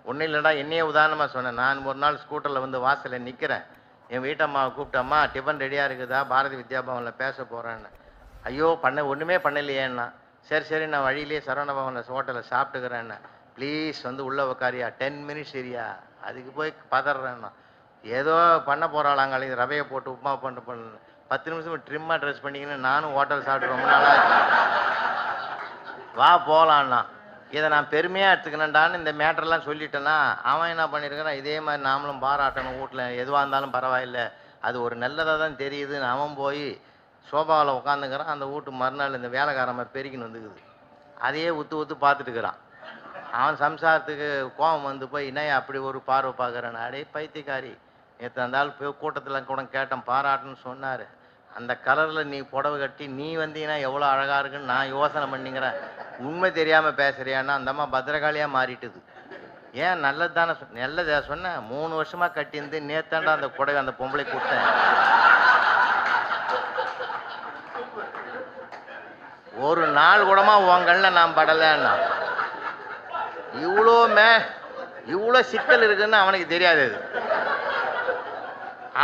ஒன்றும் இல்லைடா, என்னையே உதாரணமாக சொன்னேன். நான் ஒரு நாள் ஸ்கூட்டரில் வந்து வாசலில் நிற்கிறேன். என் வீட்டம்மாவை கூப்பிட்டம்மா டிஃபன் ரெடியாக இருக்குதா, பாரதி வித்யாபவனில் பேச போகிறேன்னு. ஐயோ ஒன்றுமே பண்ணலையேன்னா. சரி நான் வழியிலேயே சரவண பவனில் ஹோட்டலில் சாப்பிட்டுக்கிறேன்னு. ப்ளீஸ் வந்து உள்ளே உக்காரியா, 10 மினிட்ஸ் சரியா, அதுக்கு போய் பதறேன்னா. ஏதோ பண்ண போகிறாளாங்க, ரவையை போட்டு உப்புமா பண்ண 10 நிமிஷம் ட்ரிம்மாக ட்ரெஸ் பண்ணிக்கின்னு நானும் ஹோட்டல் சாப்பிட்டு ரொம்ப நாளாக வா போகலான்னா. இதை நான் பெருமையாக எடுத்துக்கணுன்டான்னு இந்த மேட்டர்லாம் சொல்லிட்டேன்னா அவன் என்ன பண்ணியிருக்கிறான், இதே மாதிரி நாமளும் பாராட்டணும் வீட்டில், எதுவாக இருந்தாலும் பரவாயில்லை, அது ஒரு நல்லதாக தான் தெரியுதுன்னு அவன் போய் சோபாவில் உட்காந்துக்கிறான். அந்த வீட்டு மறுநாள் இந்த வேலைக்காரன் பெருக்கின்னு வந்துக்குது. அதையே ஊற்று பார்த்துட்டுக்கிறான். அவன் சம்சாரத்துக்கு கோபம் வந்து போய் என்னையா அப்படி ஒரு பார்வை பார்க்குறேன். அடே பைத்தியக்காரி, நேற்று அந்த ஆள் போய் கூட்டத்தில் கூட கேட்டேன் பாராட்டுன்னு சொன்னார். அந்த கலரில் நீ புடவை கட்டி நீ வந்தீங்கன்னா எவ்வளோ அழகாக இருக்குன்னு நான் யோசனை பண்ணிங்கிறேன். உண்மை தெரியாமல் பேசுறியான்னா அந்த அம்மா பத்திரகாளியாக மாறிட்டுது. ஏன் நல்லது தானே நல்லதா சொன்னேன். 3 வருஷமாக கட்டியிருந்து நேத்தாண்டா அந்த புடவை அந்த பொம்பளை கொடுத்தேன். ஒரு நாள் கூடமா உங்கள்ல நான் படலைன்னா. இவ்வளோ சிக்கல் இருக்குன்னு அவனுக்கு தெரியாது.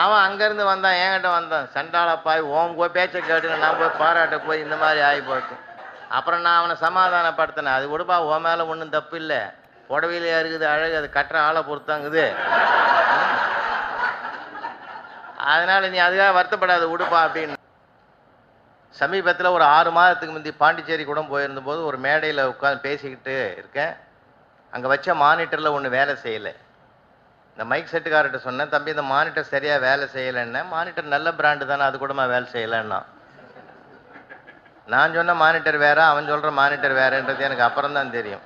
அவன் அங்கேருந்து வந்தான், என்கிட்ட வந்தான், சண்டாளப்பாய் ஓம் பேச்சை கேட்டு நான் போய் பாராட்ட போய் இந்த மாதிரி ஆகி போச்சு. அப்புறம் நான் அவனை சமாதானப்படுத்தினேன். அது கூடப்பா உன் மேலே ஒன்றும் தப்பு இல்லை, புடவையிலையா இருக்குது அழகு, அது கட்டுற ஆளை பொறுத்தாங்குது, அதனால நீ அதுக்காக வருத்தப்படாது விடுப்பா அப்படின்னு. சமீபத்தில் ஒரு 6 மாதத்துக்கு முந்தி பாண்டிச்சேரி கூட போயிருந்த போது ஒரு மேடையில் உட்காந்து பேசிக்கிட்டு இருக்கேன். அங்கே வச்ச மானிட்டரில் ஒன்று வேலை செய்யலை. இந்த மைக் செட்டுக்கார்ட்ட சொன்னேன், தம்பி இந்த மானிட்டர் சரியாக வேலை செய்யலைன்னா. மானிட்டர் நல்ல பிராண்டு தானே, அது கூடமா வேலை செய்யலைன்னா. நான் சொன்ன மானிட்டர் வேற, அவன் சொல்கிற மானிட்டர் வேறன்றது எனக்கு அப்புறம் தான் தெரியும்.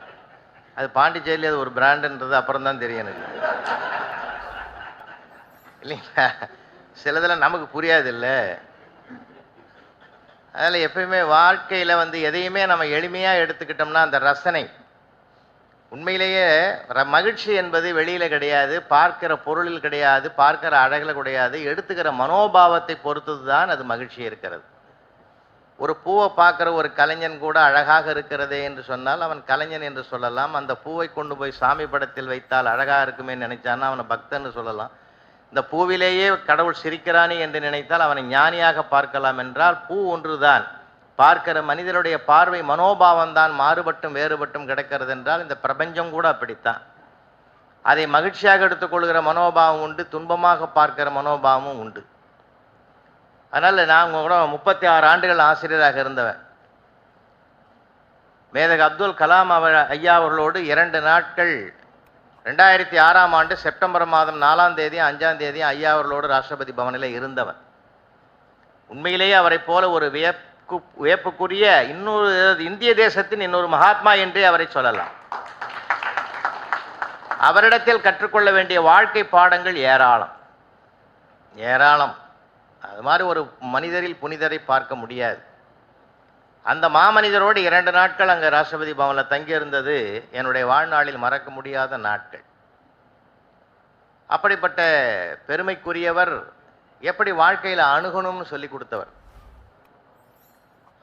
அது பாண்டிச்சேரியில் அது ஒரு பிராண்டுன்றது அப்புறம் தான் தெரியும் எனக்கு. இல்லைங்களா, சிலதெல்லாம் நமக்கு புரியாது இல்லை. அதில் எப்பயுமே வாழ்க்கையில் வந்து எதையுமே நம்ம எளிமையாக எடுத்துக்கிட்டோம்னா அந்த ரசனை, உண்மையிலேயே மகிழ்ச்சி என்பது வெளியில் கிடையாது, பார்க்கிற பொருளில் கிடையாது, பார்க்கிற அழகில் கிடையாது, எடுத்துக்கிற மனோபாவத்தை பொறுத்தது தான் அது மகிழ்ச்சி இருக்கிறது. ஒரு பூவை பார்க்குற ஒரு கலைஞன் கூட அழகாக இருக்கிறதே என்று சொன்னால் அவன் கலைஞன் என்று சொல்லலாம். அந்த பூவை கொண்டு போய் சாமி படத்தில் வைத்தால் அழகாக இருக்குமே நினைச்சான்னா அவனை பக்தன்னு சொல்லலாம். இந்த பூவிலேயே கடவுள் சிரிக்கிறானே என்று நினைத்தால் அவனை ஞானியாக பார்க்கலாம். என்றால் பூ ஒன்றுதான், பார்க்கிற மனிதனுடைய பார்வை மனோபாவம் தான் மாறுபட்டும் வேறுபட்டும் கிடக்கிறது. என்றால் இந்த பிரபஞ்சம் கூட அப்படித்தான். அதை மகிழ்ச்சியாக எடுத்துக்கொள்கிற மனோபாவம் உண்டு, துன்பமாக பார்க்கிற மனோபாவமும் உண்டு. அதனால நான் கூட 36 ஆண்டுகள் ஆசிரியராக இருந்தவன். மேதக அப்துல் கலாம் ஐயா அவர்களோடு 2 நாட்கள் 2006ஆம் ஆண்டு செப்டம்பர் மாதம் 4ஆம் தேதியும் 5ஆம் தேதியும் ஐயா அவர்களோடு ராஷ்டிரபதி பவனில் இருந்தவன். உண்மையிலேயே அவரை போல ஒரு வியப்புக்குரிய இன்னொரு இந்திய தேசத்தின் இன்னொரு மகாத்மா என்றே அவரை சொல்லலாம். அவரிடத்தில் கற்றுக்கொள்ள வேண்டிய வாழ்க்கை பாடங்கள் ஏராளம் ஏராளம். அது மாதிரி ஒரு மனிதரில் புனிதரை பார்க்க முடியாது. அந்த மாமனிதரோடு 2 நாட்கள் அங்கே ராஷ்டிரபதி பவனில் தங்கியிருந்தது என்னுடைய வாழ்நாளில் மறக்க முடியாத நாட்கள். அப்படிப்பட்ட பெருமைக்குரியவர் எப்படி வாழ்க்கையில் அணுகணும்னு சொல்லி கொடுத்தவர்.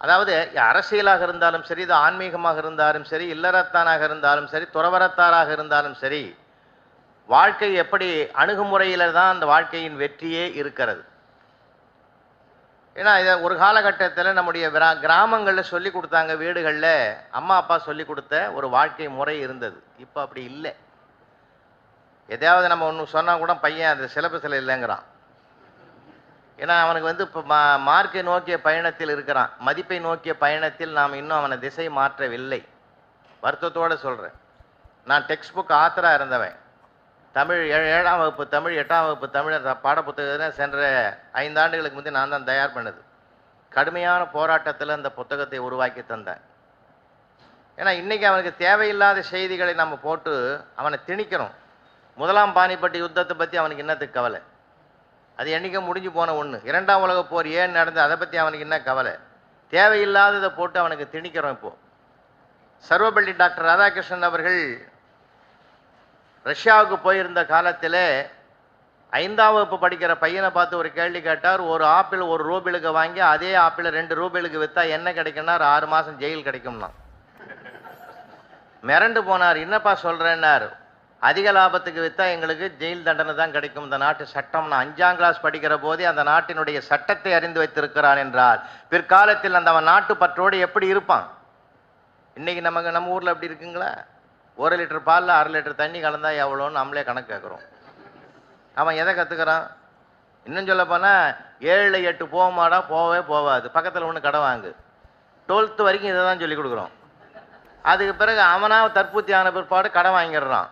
அதாவது அரசியலாக இருந்தாலும் சரி, இது ஆன்மீகமாக இருந்தாலும் சரி, இல்லறத்தானாக இருந்தாலும் சரி, துறவரத்தாராக இருந்தாலும் சரி, வாழ்க்கை எப்படி அணுகுமுறையில் தான் அந்த வாழ்க்கையின் வெற்றியே இருக்கிறது. ஏன்னா இதை ஒரு காலகட்டத்தில் நம்முடைய கிராமங்களில் சொல்லி கொடுத்தாங்க, வீடுகளில் அம்மா அப்பா சொல்லி கொடுத்த ஒரு வாழ்க்கை முறை இருந்தது. இப்போ அப்படி இல்லை. எதையாவது நம்ம ஒன்று சொன்னால் கூட பையன் அது சிலபஸில் இல்லைங்கிறான். ஏன்னா அவனுக்கு வந்து இப்போ மார்க்கை நோக்கிய பயணத்தில் இருக்கிறான், மதிப்பை நோக்கிய பயணத்தில் நாம் இன்னும் அவனை திசை மாற்றவில்லை. வருத்தத்தோடு சொல்கிறேன். நான் டெக்ஸ்ட் புக் ஆத்தராக இருந்தவன். தமிழ் 7ஆம் வகுப்பு தமிழ், 8ஆம் வகுப்பு தமிழ் பாடப்புத்தகத்தை சென்ற 5 ஆண்டுகளுக்கு முந்தைய நான் தான் தயார் பண்ணது. கடுமையான போராட்டத்தில் அந்த புத்தகத்தை உருவாக்கி தந்தேன். ஏன்னா இன்றைக்கி அவனுக்கு தேவையில்லாத செய்திகளை நம்ம போட்டு அவனை திணிக்கிறோம். 1ஆம் பானிபட்டு யுத்தத்தை பற்றி அவனுக்கு என்னத்துக்கு கவலை? அது என்றைக்கு முடிஞ்சு போன ஒன்று. 2ஆம் உலகப் போர் ஏன் நடந்தது அதை பற்றி அவனுக்கு என்ன கவலை? தேவையில்லாததை போட்டு அவனுக்கு திணிக்கிறோம். இப்போது சர்வப்பள்ளி டாக்டர் ராதாகிருஷ்ணன் அவர்கள் ரஷ்யாவுக்கு போயிருந்த காலத்தில் 5ஆம் வகுப்பு படிக்கிற பையனை பார்த்து ஒரு கேள்வி கேட்டார். ஒரு ஆப்பிள் 1 ரூபிலுக்கு வாங்கி அதே ஆப்பிள் 2 ரூபிலுக்கு விற்றா என்ன கிடைக்கும்னா 6 மாதம் ஜெயில் கிடைக்கும்னா. மிரண்டு போனார். என்னப்பா சொல்கிறேன்னார். அதிக லாபத்துக்கு விற்றா எங்களுக்கு ஜெயில் தண்டனை தான் கிடைக்கும். இந்த நாட்டு சட்டம். நான் 5ஆம் கிளாஸ் படிக்கிற போதே அந்த நாட்டினுடைய சட்டத்தை அறிந்து வைத்திருக்கிறான் என்றால் பிற்காலத்தில் அந்த நாட்டு பற்றோடு எப்படி இருப்பான்? இன்னைக்கு நம்ம ஊரில் அப்படி இருக்குங்களா? 1 லிட்டர் பாலில் 1/2 லிட்டர் தண்ணி கலந்தா எவ்வளோன்னு நம்மளே கணக்கு கேட்குறோம். அவன் எதை கற்றுக்கிறான்? இன்னும் சொல்ல போனால் 7 8 போகமாடா, போகவே போகாது. பக்கத்தில் ஒன்று கடை வாங்கு. 12th வரைக்கும் இதை தான் சொல்லி கொடுக்குறோம். அதுக்கு பிறகு அவனாக தற்பூர்த்தி ஆன பிற்பாடு கடை வாங்கிடுறான்.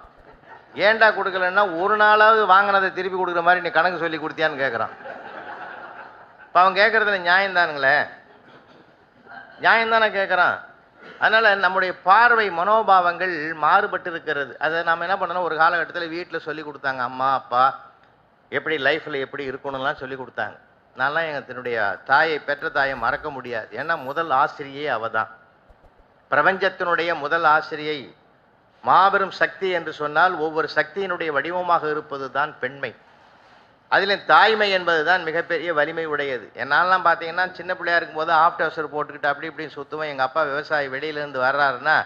ஏன்டா கொடுக்கலன்னா ஒரு நாளாவது வாங்கினதை திருப்பி கொடுக்குற மாதிரி நீ கணக்கு சொல்லி கொடுத்தியான்னு கேட்குறான். இப்போ அவன் கேட்குறதுல நியாயம்தானுங்களே, நியாயம்தானே கேட்குறான். அதனால் நம்முடைய பார்வை மனோபாவங்கள் மாறுபட்டு இருக்கிறது. அதை நம்ம என்ன பண்ணணும், ஒரு காலகட்டத்தில் வீட்டில் சொல்லி கொடுத்தாங்க. அம்மா அப்பா எப்படி லைஃப்பில் எப்படி இருக்கணும்லாம் சொல்லி கொடுத்தாங்க. நான்லாம் என்னுடைய தாயை, பெற்ற தாயை மறக்க முடியாது. ஏன்னா முதல் ஆசிரியை அவள் தான். பிரபஞ்சத்தினுடைய முதல் ஆசிரியை. மாபெரும் சக்தி என்று சொன்னால் ஒவ்வொரு சக்தியினுடைய வடிவமாக இருப்பது தான் பெண்மை. அதில் தாய்மை என்பது தான் மிகப்பெரிய வலிமை உடையது. என்னாலாம் பார்த்தீங்கன்னா சின்ன பிள்ளையா இருக்கும்போது ஆஃப்டர் போட்டுக்கிட்டு அப்படி இப்படின்னு சுற்றுவேன். எங்கள் அப்பா விவசாயி வெளியிலேருந்து வர்றாருன்னா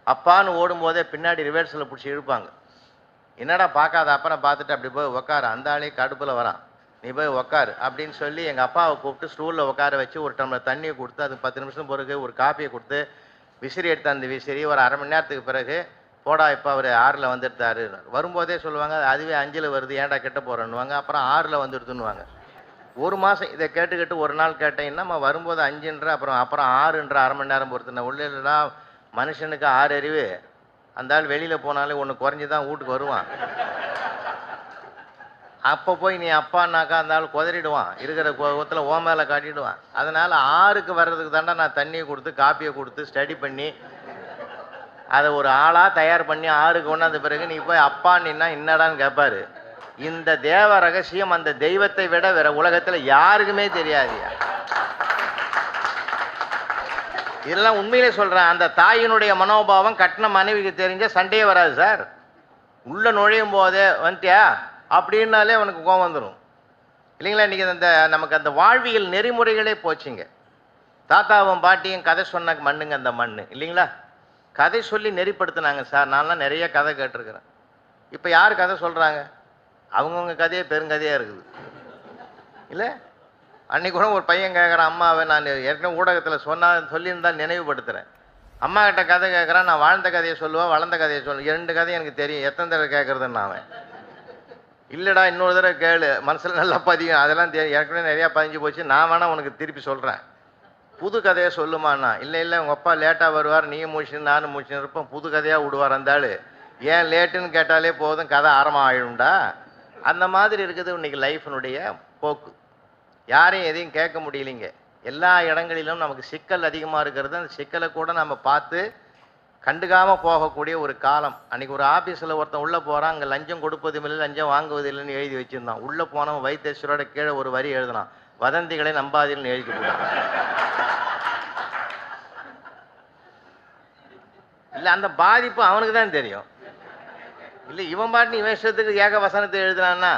அப்பான்னு ஓடும்போதே பின்னாடி ரிவர்ஸில் பிடிச்சி இழுப்பாங்க. என்னடா பார்க்காத அப்புறம் பார்த்துட்டு அப்படி போய் உக்காரு, அந்த ஆளே கடுப்பில் வரான், நீ போய் உக்காரு அப்படின்னு சொல்லி எங்கள் அப்பாவை கூப்பிட்டு ஸ்டூலில் உட்கார வச்சு ஒரு டம்ளர் தண்ணியை கொடுத்து அது 10 நிமிஷம் பிறகு ஒரு காப்பியை கொடுத்து விசிறி எடுத்து அந்த விசிறி ஒரு 1/2 மணி நேரத்துக்கு பிறகு போடா இப்போ அவர் 6ல் வந்துடுத்தாரு. வரும்போதே சொல்லுவாங்க அதுவே 5ல் வருது, ஏன்டா கெட்ட போகிறேன்னுவாங்க. அப்புறம் 6ல் வந்துடுதுன்னுவாங்க. 1 மாதம் இதை கேட்டுக்கிட்டு ஒரு நாள் கேட்டேன், நம்ம வரும்போது 5ன்ற அப்புறம் 6ன்ற 1/2 மணி நேரம் பொறுத்துனேன். உள்ளா மனுஷனுக்கு 6 அறிவு. அந்த ஆள் வெளியில் போனாலே ஒன்று குறைஞ்சி தான் வீட்டுக்கு வருவான். அப்போ போய் நீ அப்பான்னாக்கா அந்த ஆள் குதறிடுவான், இருக்கிற கோபத்தில் ஓ மேலே காட்டிடுவான். அதனால் 6க்கு வர்றதுக்கு தாண்டா நான் தண்ணியை கொடுத்து காப்பியை கொடுத்து ஸ்டடி பண்ணி அதை ஒரு ஆளாக தயார் பண்ணி 6க்கு கொண்டாந்த பிறகு நீ போய் அப்பான்னா என்னடான்னு கேட்பாரு. இந்த தேவ ரகசியம் அந்த தெய்வத்தை விட வேற உலகத்தில் யாருக்குமே தெரியாது. இதெல்லாம் உண்மையிலே சொல்கிறேன். அந்த தாயினுடைய மனோபாவம் கட்டின மனைவிக்கு தெரிஞ்ச சண்டையே வராது சார். உள்ளே நுழையும் போதே வந்துட்டியா அப்படின்னாலே அவனுக்கு கோபம் வந்துடும் இல்லைங்களா? இன்றைக்கி அந்த நமக்கு அந்த வாழ்வியல் நெறிமுறைகளே போச்சுங்க. தாத்தாவும் பாட்டியும் கதை சொன்ன மண்ணுங்க அந்த மண் இல்லைங்களா? கதை சொல்லி நெறிப்படுத்தினாங்க சார். நான்லாம் நிறைய கதை கேட்டிருக்கிறேன். இப்போ யார் கதை சொல்கிறாங்க? அவங்கவுங்க கதையே பெருங்கதையாக இருக்குது இல்லை? அன்றைக்கி கூட ஒரு பையன் கேட்குறான் அம்மாவை, நான் ஏற்கனவே ஊடகத்தில் சொல்லியிருந்தால் நினைவுபடுத்துகிறேன். அம்மா கிட்ட கதை கேட்குறான். நான் வாழ்ந்த கதையை சொல்லுவேன், வளர்ந்த கதையை சொல்லுவேன். 2 கதையும் எனக்கு தெரியும், எத்தனை தடவை கேட்குறதுன்னு அவன். இல்லைடா இன்னொரு தடவை கேளு, மனசில் நல்லா பதியும். அதெல்லாம் ஏற்கனவே நிறையா பதிஞ்சு போச்சு, நான் வேணா உனக்கு திருப்பி சொல்கிறேன், புது கதையை சொல்லுமாண்ணா. இல்லை இல்லை உங்கள் அப்பா லேட்டாக வருவார், நீயும் முடிச்சுன்னு நானும் முடிச்சுன்னு இருப்போம், புது கதையாக விடுவார் அந்த ஆள். ஏன் லேட்டுன்னு கேட்டாலே போதும், கதை ஆரம்பம் ஆகிடும்டா. அந்த மாதிரி இருக்குது இன்றைக்கி லைஃபினுடைய போக்கு. யாரையும் எதையும் கேட்க முடியலைங்க. எல்லா இடங்களிலும் நமக்கு சிக்கல் அதிகமாக இருக்கிறது. அந்த சிக்கலை கூட நம்ம பார்த்து கண்டுக்காமல் போகக்கூடிய ஒரு காலம். அன்றைக்கி ஒரு ஆஃபீஸில் ஒருத்தன் உள்ளே போகிறான், அங்கே லஞ்சம் கொடுப்பதும் இல்லை லஞ்சம் வாங்குவது இல்லைன்னு எழுதி வச்சுருந்தான். உள்ளே போனவன் வைத்தேஸ்வரோட கீழே ஒரு வரி எழுதினான், வதந்திகளை நம்பாதீர்கள்னு எழுதி போட்டான். இல்லை அந்த பாதிப்பு அவனுக்கு தான் தெரியும். இல்லை இவன் பாட்டு இவன் இஷ்டத்துக்கு ஏக வசனத்தை எழுதுனான்னா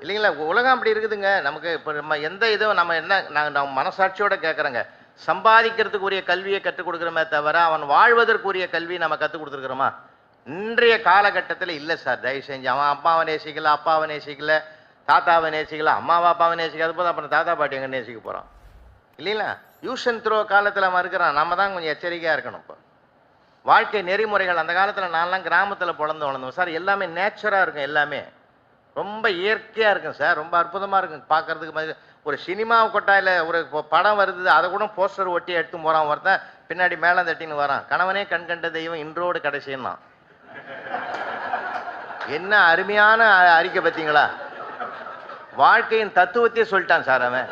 இல்லைங்களா? உலகம் அப்படி இருக்குதுங்க. நமக்கு இப்போ நம்ம எந்த இதுவும் நம்ம என்ன நம்ம மனசாட்சியோட கேட்குறோங்க. சம்பாதிக்கிறதுக்குரிய கல்வியை கற்றுக் கொடுக்குறோமே தவிர அவன் வாழ்வதற்குரிய கல்வியை நம்ம கற்றுக் கொடுத்துருக்குறோமா? இன்றைய காலகட்டத்தில் இல்லை சார். தயவு செஞ்சு அவன் அம்மாவை நேசிக்கல, அப்பாவை நேசிக்கல, தாத்தாவை நேசிக்கல, அம்மாவை அப்பாவை நேசிக்காத போது அப்புறம் தாத்தா பாட்டி எங்கே நேசிக்க போகிறான் இல்லைங்களா? யூஸ் அண்ட் த்ரோ காலத்தில் அவன் இருக்கிறான். நம்ம தான் கொஞ்சம் எச்சரிக்கையாக இருக்கணும். இப்போ வாழ்க்கை நெறிமுறைகள் அந்த காலத்தில் நான்லாம் கிராமத்தில் வளர்ந்தோம் சார். எல்லாமே நேச்சுராக இருக்கும், எல்லாமே ரொம்ப இயற்கையாக இருக்கும் சார். ரொம்ப அற்புதமாக இருக்கும் பார்க்குறதுக்கு. ஒரு சினிமா கொட்டாயில் ஒரு படம் வருது, அதை கூட போஸ்டர் ஒட்டி எடுத்து போகிறான் ஒருத்தன், பின்னாடி மேலே தட்டின்னு வரான், கணவனே கண் கண்ட தெய்வம் இன்றோடு கடைசின்னா. என்ன அருமையான அறிக்கை பார்த்தீங்களா? வாழ்க்கையின் தத்துவத்தையே சொல்லிட்டான் சார் அவன்.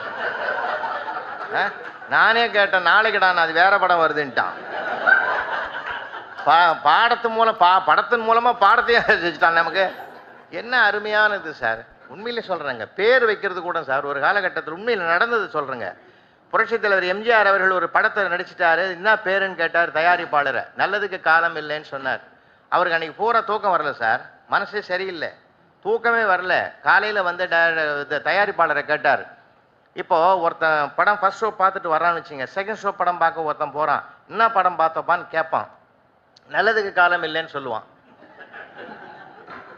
நானே கேட்டேன், நாளைக்குடா அது வேற படம் வருதுன்ட்டான். படத்தின் மூலமாக பாடத்தையும் ரசிச்சுட்டான். நமக்கு என்ன அருமையானது சார். உண்மையிலே சொல்கிறேங்க. பேர் வைக்கிறது கூட சார் ஒரு காலகட்டத்தில் உண்மையில் நடந்தது சொல்கிறேங்க. புரட்சித் தலைவர் எம்ஜிஆர் அவர்கள் ஒரு படத்தை நடிச்சிட்டாரு. என்ன பேருன்னு கேட்டார் தயாரிப்பாளரை. நல்லதுக்கு காலம் இல்லைன்னு சொன்னார். அவருக்கு அன்றைக்கி பூரா தூக்கம் வரல சார். மனசே சரியில்லை, தூக்கமே வரல. காலையில் வந்து தயாரிப்பாளரை கேட்டார், இப்போ ஒருத்தன் படம் ஃபர்ஸ்ட் ஷோ பார்த்துட்டு வரான்னு வச்சுங்க, செகண்ட் ஷோ படம் பார்க்க ஒருத்தன் போகிறான், என்ன படம் பார்த்தப்பான்னு கேட்பான். நல்லதுக்கு காலம் இல்லைன்னு சொல்லுவான்.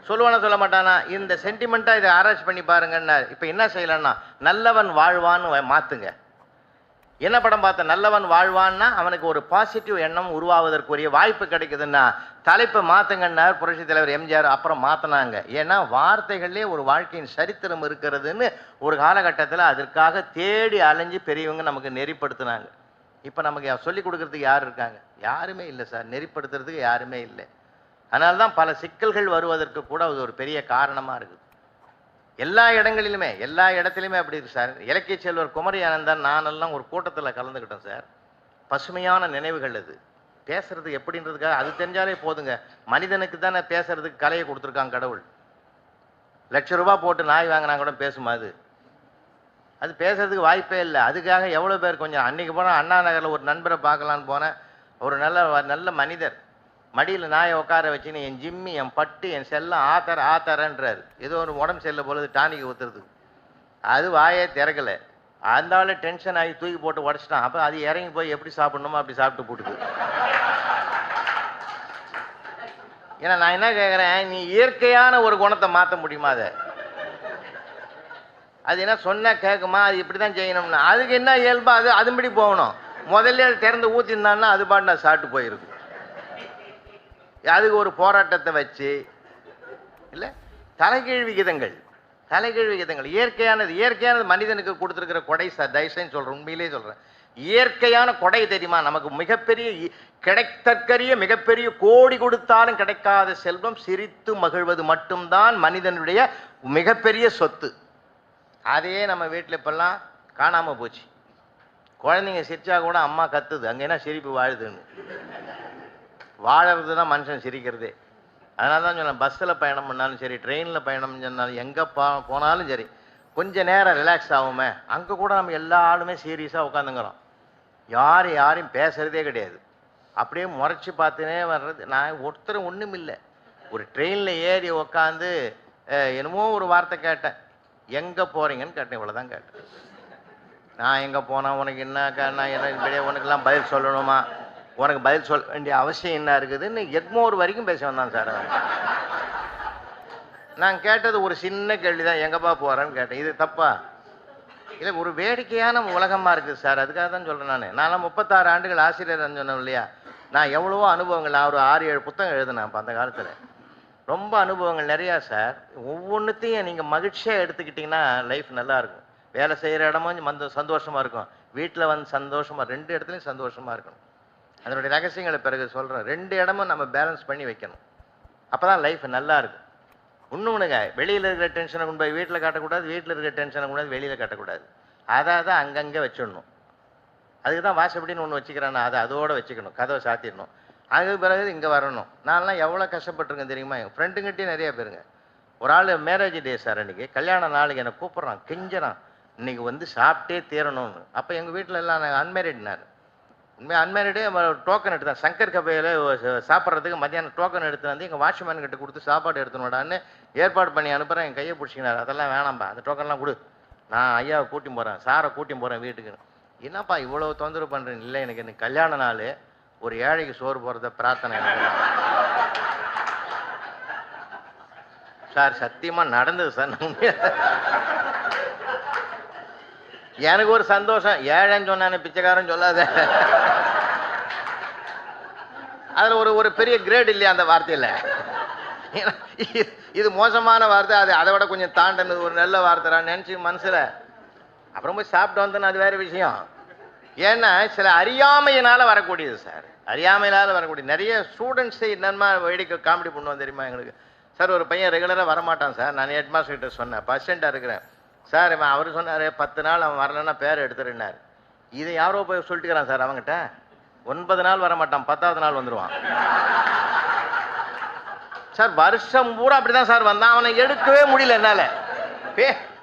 சொல்லுவானா சொல்ல மாட்டானா? இந்த சென்டிமெண்ட்டாக இதை ஆராய்ச்சி பண்ணி பாருங்கன்னா, இப்போ என்ன செய்யலான்னா, நல்லவன் வாழ்வான்னு மாற்றுங்க. என்ன படம் பார்த்த? நல்லவன் வாழ்வான்னா அவனுக்கு ஒரு பாசிட்டிவ் எண்ணம் உருவாவதற்குரிய வாய்ப்பு கிடைக்குதுன்னா தலைப்பை மாற்றுங்கன்னார் புரட்சித் தலைவர் எம்ஜிஆர். அப்புறம் மாற்றினாங்க. ஏன்னா வார்த்தைகள்லேயே ஒரு வாழ்க்கையின் சரித்திரம் இருக்கிறதுன்னு ஒரு காலகட்டத்தில் அதற்காக தேடி அலைஞ்சு பெரியவங்க நமக்கு நெறிப்படுத்தினாங்க. இப்போ நமக்கு சொல்லிக் கொடுக்கறதுக்கு யார் இருக்காங்க? யாருமே இல்லை சார். நெறிப்படுத்துறதுக்கு யாருமே இல்லை. அதனால தான் பல சிக்கல்கள் வருவதற்கு கூட அது ஒரு பெரிய காரணமாக இருக்குது. எல்லா இடங்களிலுமே, எல்லா இடத்துலையுமே அப்படி இருக்கு சார். இலக்கிய செல்வர் குமரி ஆனந்தன் நானெல்லாம் ஒரு கூட்டத்தில் கலந்துக்கிட்டோம் சார். பசுமையான நினைவுகள் அது. பேசுறது எப்படின்றதுக்காக அது தெரிஞ்சாலே போதுங்க. மனிதனுக்கு தானே பேசுறதுக்கு கலையை கொடுத்துருக்காங்க கடவுள். ₹1,00,000 போட்டு நாய் வாங்கினா கூட பேசுமா? அது பேசுறதுக்கு வாய்ப்பே இல்லை. அதுக்காக எவ்வளோ பேர் கொஞ்சம் அன்னைக்கு போனால் அண்ணா நகரில் ஒரு நண்பரை பார்க்கலான்னு போனேன். ஒரு நல்ல மனிதர் மடியில் நாயை உட்கார வச்சுன்னு என் ஜிம்மி, என் பட்டு, என் செல்லம் ஆத்தரன்றார். ஏதோ ஒரு உடம்பு செல்ல பொழுது டானிக்கு ஊற்றுறதுக்கு. அது வாயே திறக்கலை. அந்த ஆள் டென்ஷன் ஆகி தூக்கி போட்டு உடச்சிட்டான். அப்போ அது இறங்கி போய் எப்படி சாப்பிடணுமோ அப்படி சாப்பிட்டு போட்டுது. ஏன்னா நான் என்ன கேட்குறேன், நீ இயற்கையான ஒரு குணத்தை மாற்ற முடியுமா? அது என்ன சொன்னால் கேட்குமா? அது இப்படி தான் செய்யணும்னா அதுக்கு என்ன இயல்பா அதுபடி போகணும். முதல்ல அது திறந்து ஊற்றிருந்தான்னா அது பாட்டு நான் சாப்பிட்டு போயிருக்கு. அதுக்கு ஒரு போராட்டத்தை வச்சு இல்லை, தலைகீழ் விகிதங்கள். இயற்கையானது மனிதனுக்கு கொடுத்துருக்கிற கொடை சார். தயவுசெய்து சொல்கிறேன், உண்மையிலே சொல்கிறேன். இயற்கையான கொடை தெரியுமா? நமக்கு மிகப்பெரிய கிடைத்தற்கரிய மிகப்பெரிய கோடி கொடுத்தாலும் கிடைக்காத செல்வம் சிரித்து மகிழ்வது மட்டும்தான் மனிதனுடைய மிகப்பெரிய சொத்து. அதையே நம்ம வீட்டில் இப்பெல்லாம் காணாமல் போச்சு. குழந்தைங்க சிரிச்சா கூட அம்மா கத்துது, அங்கே என்ன சிரிப்பு வாழுதுன்னு. வாழறது தான் மனுஷன் சிரிக்கிறதே. அதனால தான் சொன்னேன், பஸ்ஸில் பயணம் பண்ணாலும் சரி, ட்ரெயினில் பயணம் சொன்னாலும், எங்கே போனாலும் சரி, கொஞ்சம் நேரம் ரிலாக்ஸ் ஆகுமே. அங்கே கூட நம்ம எல்லா ஆளுமே சீரியஸாக உட்காந்துங்கிறோம். யாரையும் பேசுகிறதே கிடையாது. அப்படியே முறைச்சி பார்த்துனே வர்றது. நான் ஒருத்தரும் ஒன்றும் இல்லை. ஒரு ட்ரெயினில் ஏறி உக்காந்து என்னமோ ஒரு வார்த்தை கேட்டேன். எங்கே போகிறீங்கன்னு கேட்டேன். இவ்வளோதான் கேட்டேன். நான் எங்கே போனால் உனக்கு என்ன இப்படியே உனக்கெல்லாம் பதில் சொல்லணுமா? உனக்கு பதில் சொல்ல வேண்டிய அவசியம் என்ன இருக்குதுன்னு எட்மோர் வரைக்கும் பேச வந்தான் சார். நான் கேட்டது ஒரு சின்ன கேள்வி தான், எங்கப்பா போகிறேன்னு கேட்டேன். இது தப்பா இல்லை? ஒரு வேடிக்கையான உலகமாக இருக்குது சார். அதுக்காக தான் சொல்கிறேன். நான்லாம் 36 ஆண்டுகள் ஆசிரியர் சொன்னேன் இல்லையா? நான் எவ்வளவோ அனுபவங்கள், நான் ஒரு 6-7 புத்தகம் எழுதினேன் அப்போ அந்த காலத்தில். ரொம்ப அனுபவங்கள் நிறையா சார். ஒவ்வொன்றுத்தையும் நீங்கள் மகிழ்ச்சியாக எடுத்துக்கிட்டிங்கன்னா லைஃப் நல்லாயிருக்கும். வேலை செய்கிற இடமும் சந்தோஷமாக இருக்கும், வீட்டில் வந்து சந்தோஷமாக, 2 இடத்துலையும் சந்தோஷமாக இருக்கணும். அதனுடைய ரகசியங்களை பிறகு சொல்கிறேன். 2 இடமும் நம்ம பேலன்ஸ் பண்ணி வைக்கணும். அப்போ தான் லைஃப் நல்லா இருக்கும். ஒன்றுங்க, வெளியில் இருக்கிற டென்ஷனை கொண்டு போய் வீட்டில் காட்டக்கூடாது, வீட்டில் இருக்கிற டென்ஷனை கொண்டு போய் வெளியில் காட்டக்கூடாது. அதை அங்கங்கே வச்சிடணும். அதுக்கு தான் வாசப்படின்னு ஒன்று வச்சுக்கிறேன்னா அதோடு வச்சுக்கணும், கதவை சாத்திடணும். அதுக்கு பிறகு இங்கே வரணும். நான்லாம் எவ்வளோ கஷ்டப்பட்டுருக்கேன் தெரியுமா? என் ஃப்ரெண்டுங்கிட்டே நிறைய பேருங்க. ஒரு ஆள் மேரேஜ் டே சார், அன்றைக்கி கல்யாண நாளுக்கு என்னை கூப்பிட்றான், கெஞ்சிறான், இன்றைக்கி வந்து சாப்பிட்டே தீரணும்னு. அப்போ எங்கள் வீட்டில் எல்லாம் நான் அன்மேரிட். நான் உண்மையாக அன்மேரிடு. டோக்கன் எடுத்தேன் சங்கர் கபையில் சாப்பிட்றதுக்கு. மத்தியானம் டோக்கன் எடுத்து வந்து எங்கள் வாட்ச்மேன் கிட்ட கொடுத்து சாப்பாடு எடுத்துனோடான்னு ஏற்பாடு பண்ணி அனுப்புகிறேன். என் கையை பிடிச்சிக்கினார். அதெல்லாம் வேணாம்பா, அந்த டோக்கன்லாம் கொடு, நான் ஐயாவை கூட்டி போகிறேன், சாரை கூட்டி போகிறேன் வீட்டுக்கு. என்னப்பா இவ்வளோ தொந்தரவு பண்ணுறேன்? இல்லை, எனக்கு கல்யாண நாள், ஒரு ஏழைக்கு சோறு போகிறத பிரார்த்தனை எனக்கு சார். சத்தியமாக நடந்தது சார். எனக்கு ஒரு சந்தோஷம், ஏழைன்னு சொன்னானே பிச்சைக்காரன் சொல்லாத. அதில் ஒரு பெரிய கிரேட் இல்லையா அந்த வார்த்தையில்? இது மோசமான வார்த்தை, அதை விட கொஞ்சம் தாண்டனது ஒரு நல்ல வார்த்தை நினச்சி மனசில். அப்புறம் போய் சாப்பிட்டு வந்தேன்னு அது வேறு விஷயம். ஏன்னா சில அறியாமையினால் வரக்கூடியது சார். அறியாமையினால் வரக்கூடிய நிறைய ஸ்டூடெண்ட்ஸை என்னமா வேடிக்கை காமெடி பண்ணுவோம் தெரியுமா எங்களுக்கு? சார் ஒரு பையன் ரெகுலராக வரமாட்டான் சார். நான் ஹெட் மாஸ்டர் கிட்ட சொன்னேன், பர்சென்ட்டாக இருக்கிறேன் சார். அவர் சொன்னார் 10 நாள் அவன் வரலன்னா பேர் எடுத்துருன்னார். இதை யாரோ போய் சொல்லிட்டுக்கிறான் சார் அவங்ககிட்ட. 9 நாள் வரமாட்டான், 10ஆவது நாள் வந்துடுவான் சார். வருஷம் பூரா அப்படிதான் சார் வந்தான். அவனை எடுக்கவே முடியல என்னால்.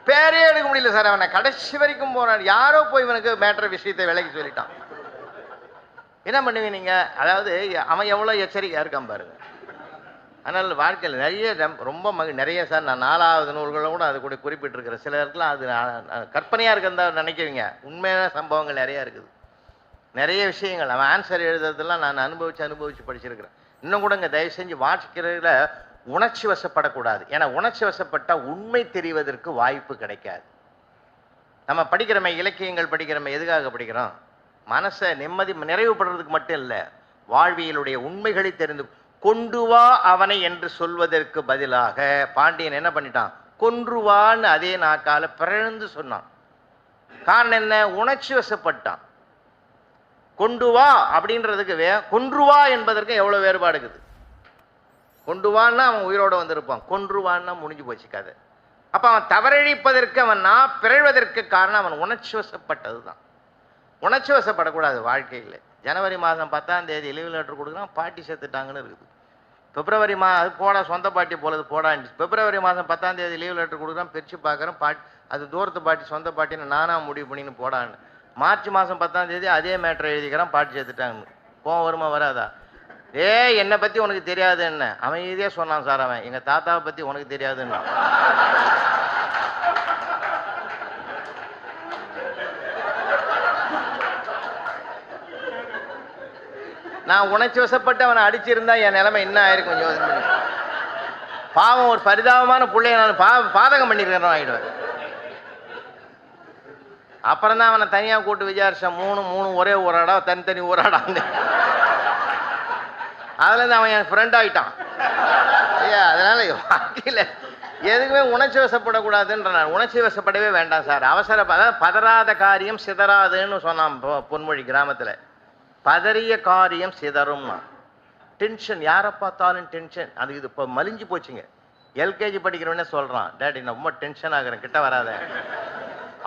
பேரே எடுக்க முடியல சார். அவனை கடைசி வரைக்கும் போனான். யாரோ போய் இவனுக்கு மேட்ரு விஷயத்தை விலைக்கு சொல்லிட்டான். என்ன பண்ணுவீங்க நீங்கள்? அதாவது அவன் எவ்வளோ எச்சரிக்கையாக இருக்கான் பாருங்க. ஆனால் வாழ்க்கையில் நிறைய ரொம்ப நிறைய சார், நான் 4வது நூல்களை கூட அது கூட குறிப்பிட்டிருக்கிறேன். சில இடத்துல அது கற்பனையாக இருக்கிறதா நினைக்கிறீங்க, உண்மையான சம்பவங்கள் நிறையா இருக்குது. நிறைய விஷயங்கள் அவன் ஆன்சர் எழுதுறதெல்லாம் நான் அனுபவித்து படிச்சிருக்கிறேன். இன்னும் கூட இங்கே தயவு செஞ்சு வாசிக்கிறதுல உணர்ச்சி வசப்படக்கூடாது. ஏன்னா உணர்ச்சி வசப்பட்டால் உண்மை தெரிவதற்கு வாய்ப்பு கிடைக்காது. நம்ம படிக்கிறோமே, இலக்கியங்கள் படிக்கிறோமே, எதுக்காக படிக்கிறோம்? மனசை நிறைவுபடுறதுக்கு மட்டும் இல்லை, வாழ்வியலுடைய உண்மைகளை தெரிந்து கொண்டு வா அவனை என்று சொல்வதற்கு பதிலாக பாண்டியன் என்ன பண்ணிட்டான்? கொன்றுவான்னு அதே நாக்கால பிறழ்ந்து சொன்னான். காரணம் என்ன? உணர்ச்சி வசப்பட்டான். கொண்டு வா அப்படின்றதுக்கு கொன்றுவா என்பதற்கு எவ்வளவு வேறுபாடு இருக்குது. கொண்டுவான்னா அவன் உயிரோட வந்திருப்பான், கொன்றுவான்னா முடிஞ்சு போச்சு கதை. அப்ப அவன் தவறழிப்பதற்கு, அவன் நான் பிறழ்வதற்கு காரணம் அவன் உணர்ச்சி வசப்பட்டது தான். உணர்ச்சி வசப்படக்கூடாது வாழ்க்கையில். ஜனவரி மாதம் 10ஆம் தேதி லீவ் லெட்டர் கொடுக்குறான், பாட்டி செத்துட்டாங்கன்னு இருக்குது. பிப்ரவரி அது போடா, சொந்த பாட்டி போலது போடான்னு. பிப்ரவரி மாதம் 10ஆம் தேதி லீவ் லெட்டர் கொடுக்குறான், பிரித்து பார்க்குறேன், அது தூரத்து பாட்டி சொந்த பாட்டின்னு நானா முடிவு பண்ணின்னு போடான்னு. மார்ச் மாதம் 10ஆம் தேதி அதே மேட்டரை எழுதிக்கிறான், பாட்டி செத்துட்டாங்கன்னு. கோவம் வருமா வராதா? என்னை பற்றி உனக்கு தெரியாது என்ன? அவன் இதே சொன்னான் சார், அவன் எங்கள் தாத்தாவை பற்றி உனக்கு தெரியாதுன்னு. நான் உணர்ச்சி வசப்பட்டு அவனை அடிச்சிருந்தா என் நிலைமை என்ன ஆயிருக்கும் யோசனை பண்ணி. பாவம், ஒரு பரிதாபமான பிள்ளைய நான் பாதகம் பண்ணிருக்கிறேன் ஆகிடுவேன். அப்புறம் தான் அவனை தனியாக கூட்டு விசாரிச்சேன். மூணு ஒரே ஊராடா, தனித்தனி ஊராடான்னு. அதுலேருந்து அவன் என் ஃப்ரெண்ட் ஆகிட்டான். ஐயா, அதனால வாழ்க்கையில் எதுக்குமே உணர்ச்சி வசப்படக்கூடாதுன்ற. நான் உணர்ச்சி வசப்படவே வேண்டாம் சார். அதாவது பதறாத காரியம் சிதறாதுன்னு சொன்னான் பொன்மொழி கிராமத்தில். பதறிய காரியம் சிதறும்னா. டென்ஷன், யாரை பார்த்தாலும் டென்ஷன். அது இது இப்போ மலிஞ்சு போச்சுங்க. எல்கேஜி படிக்கிறவனே சொல்கிறான், டேடி நான் ரொம்ப டென்ஷன் ஆகுறேன், கிட்ட வராத,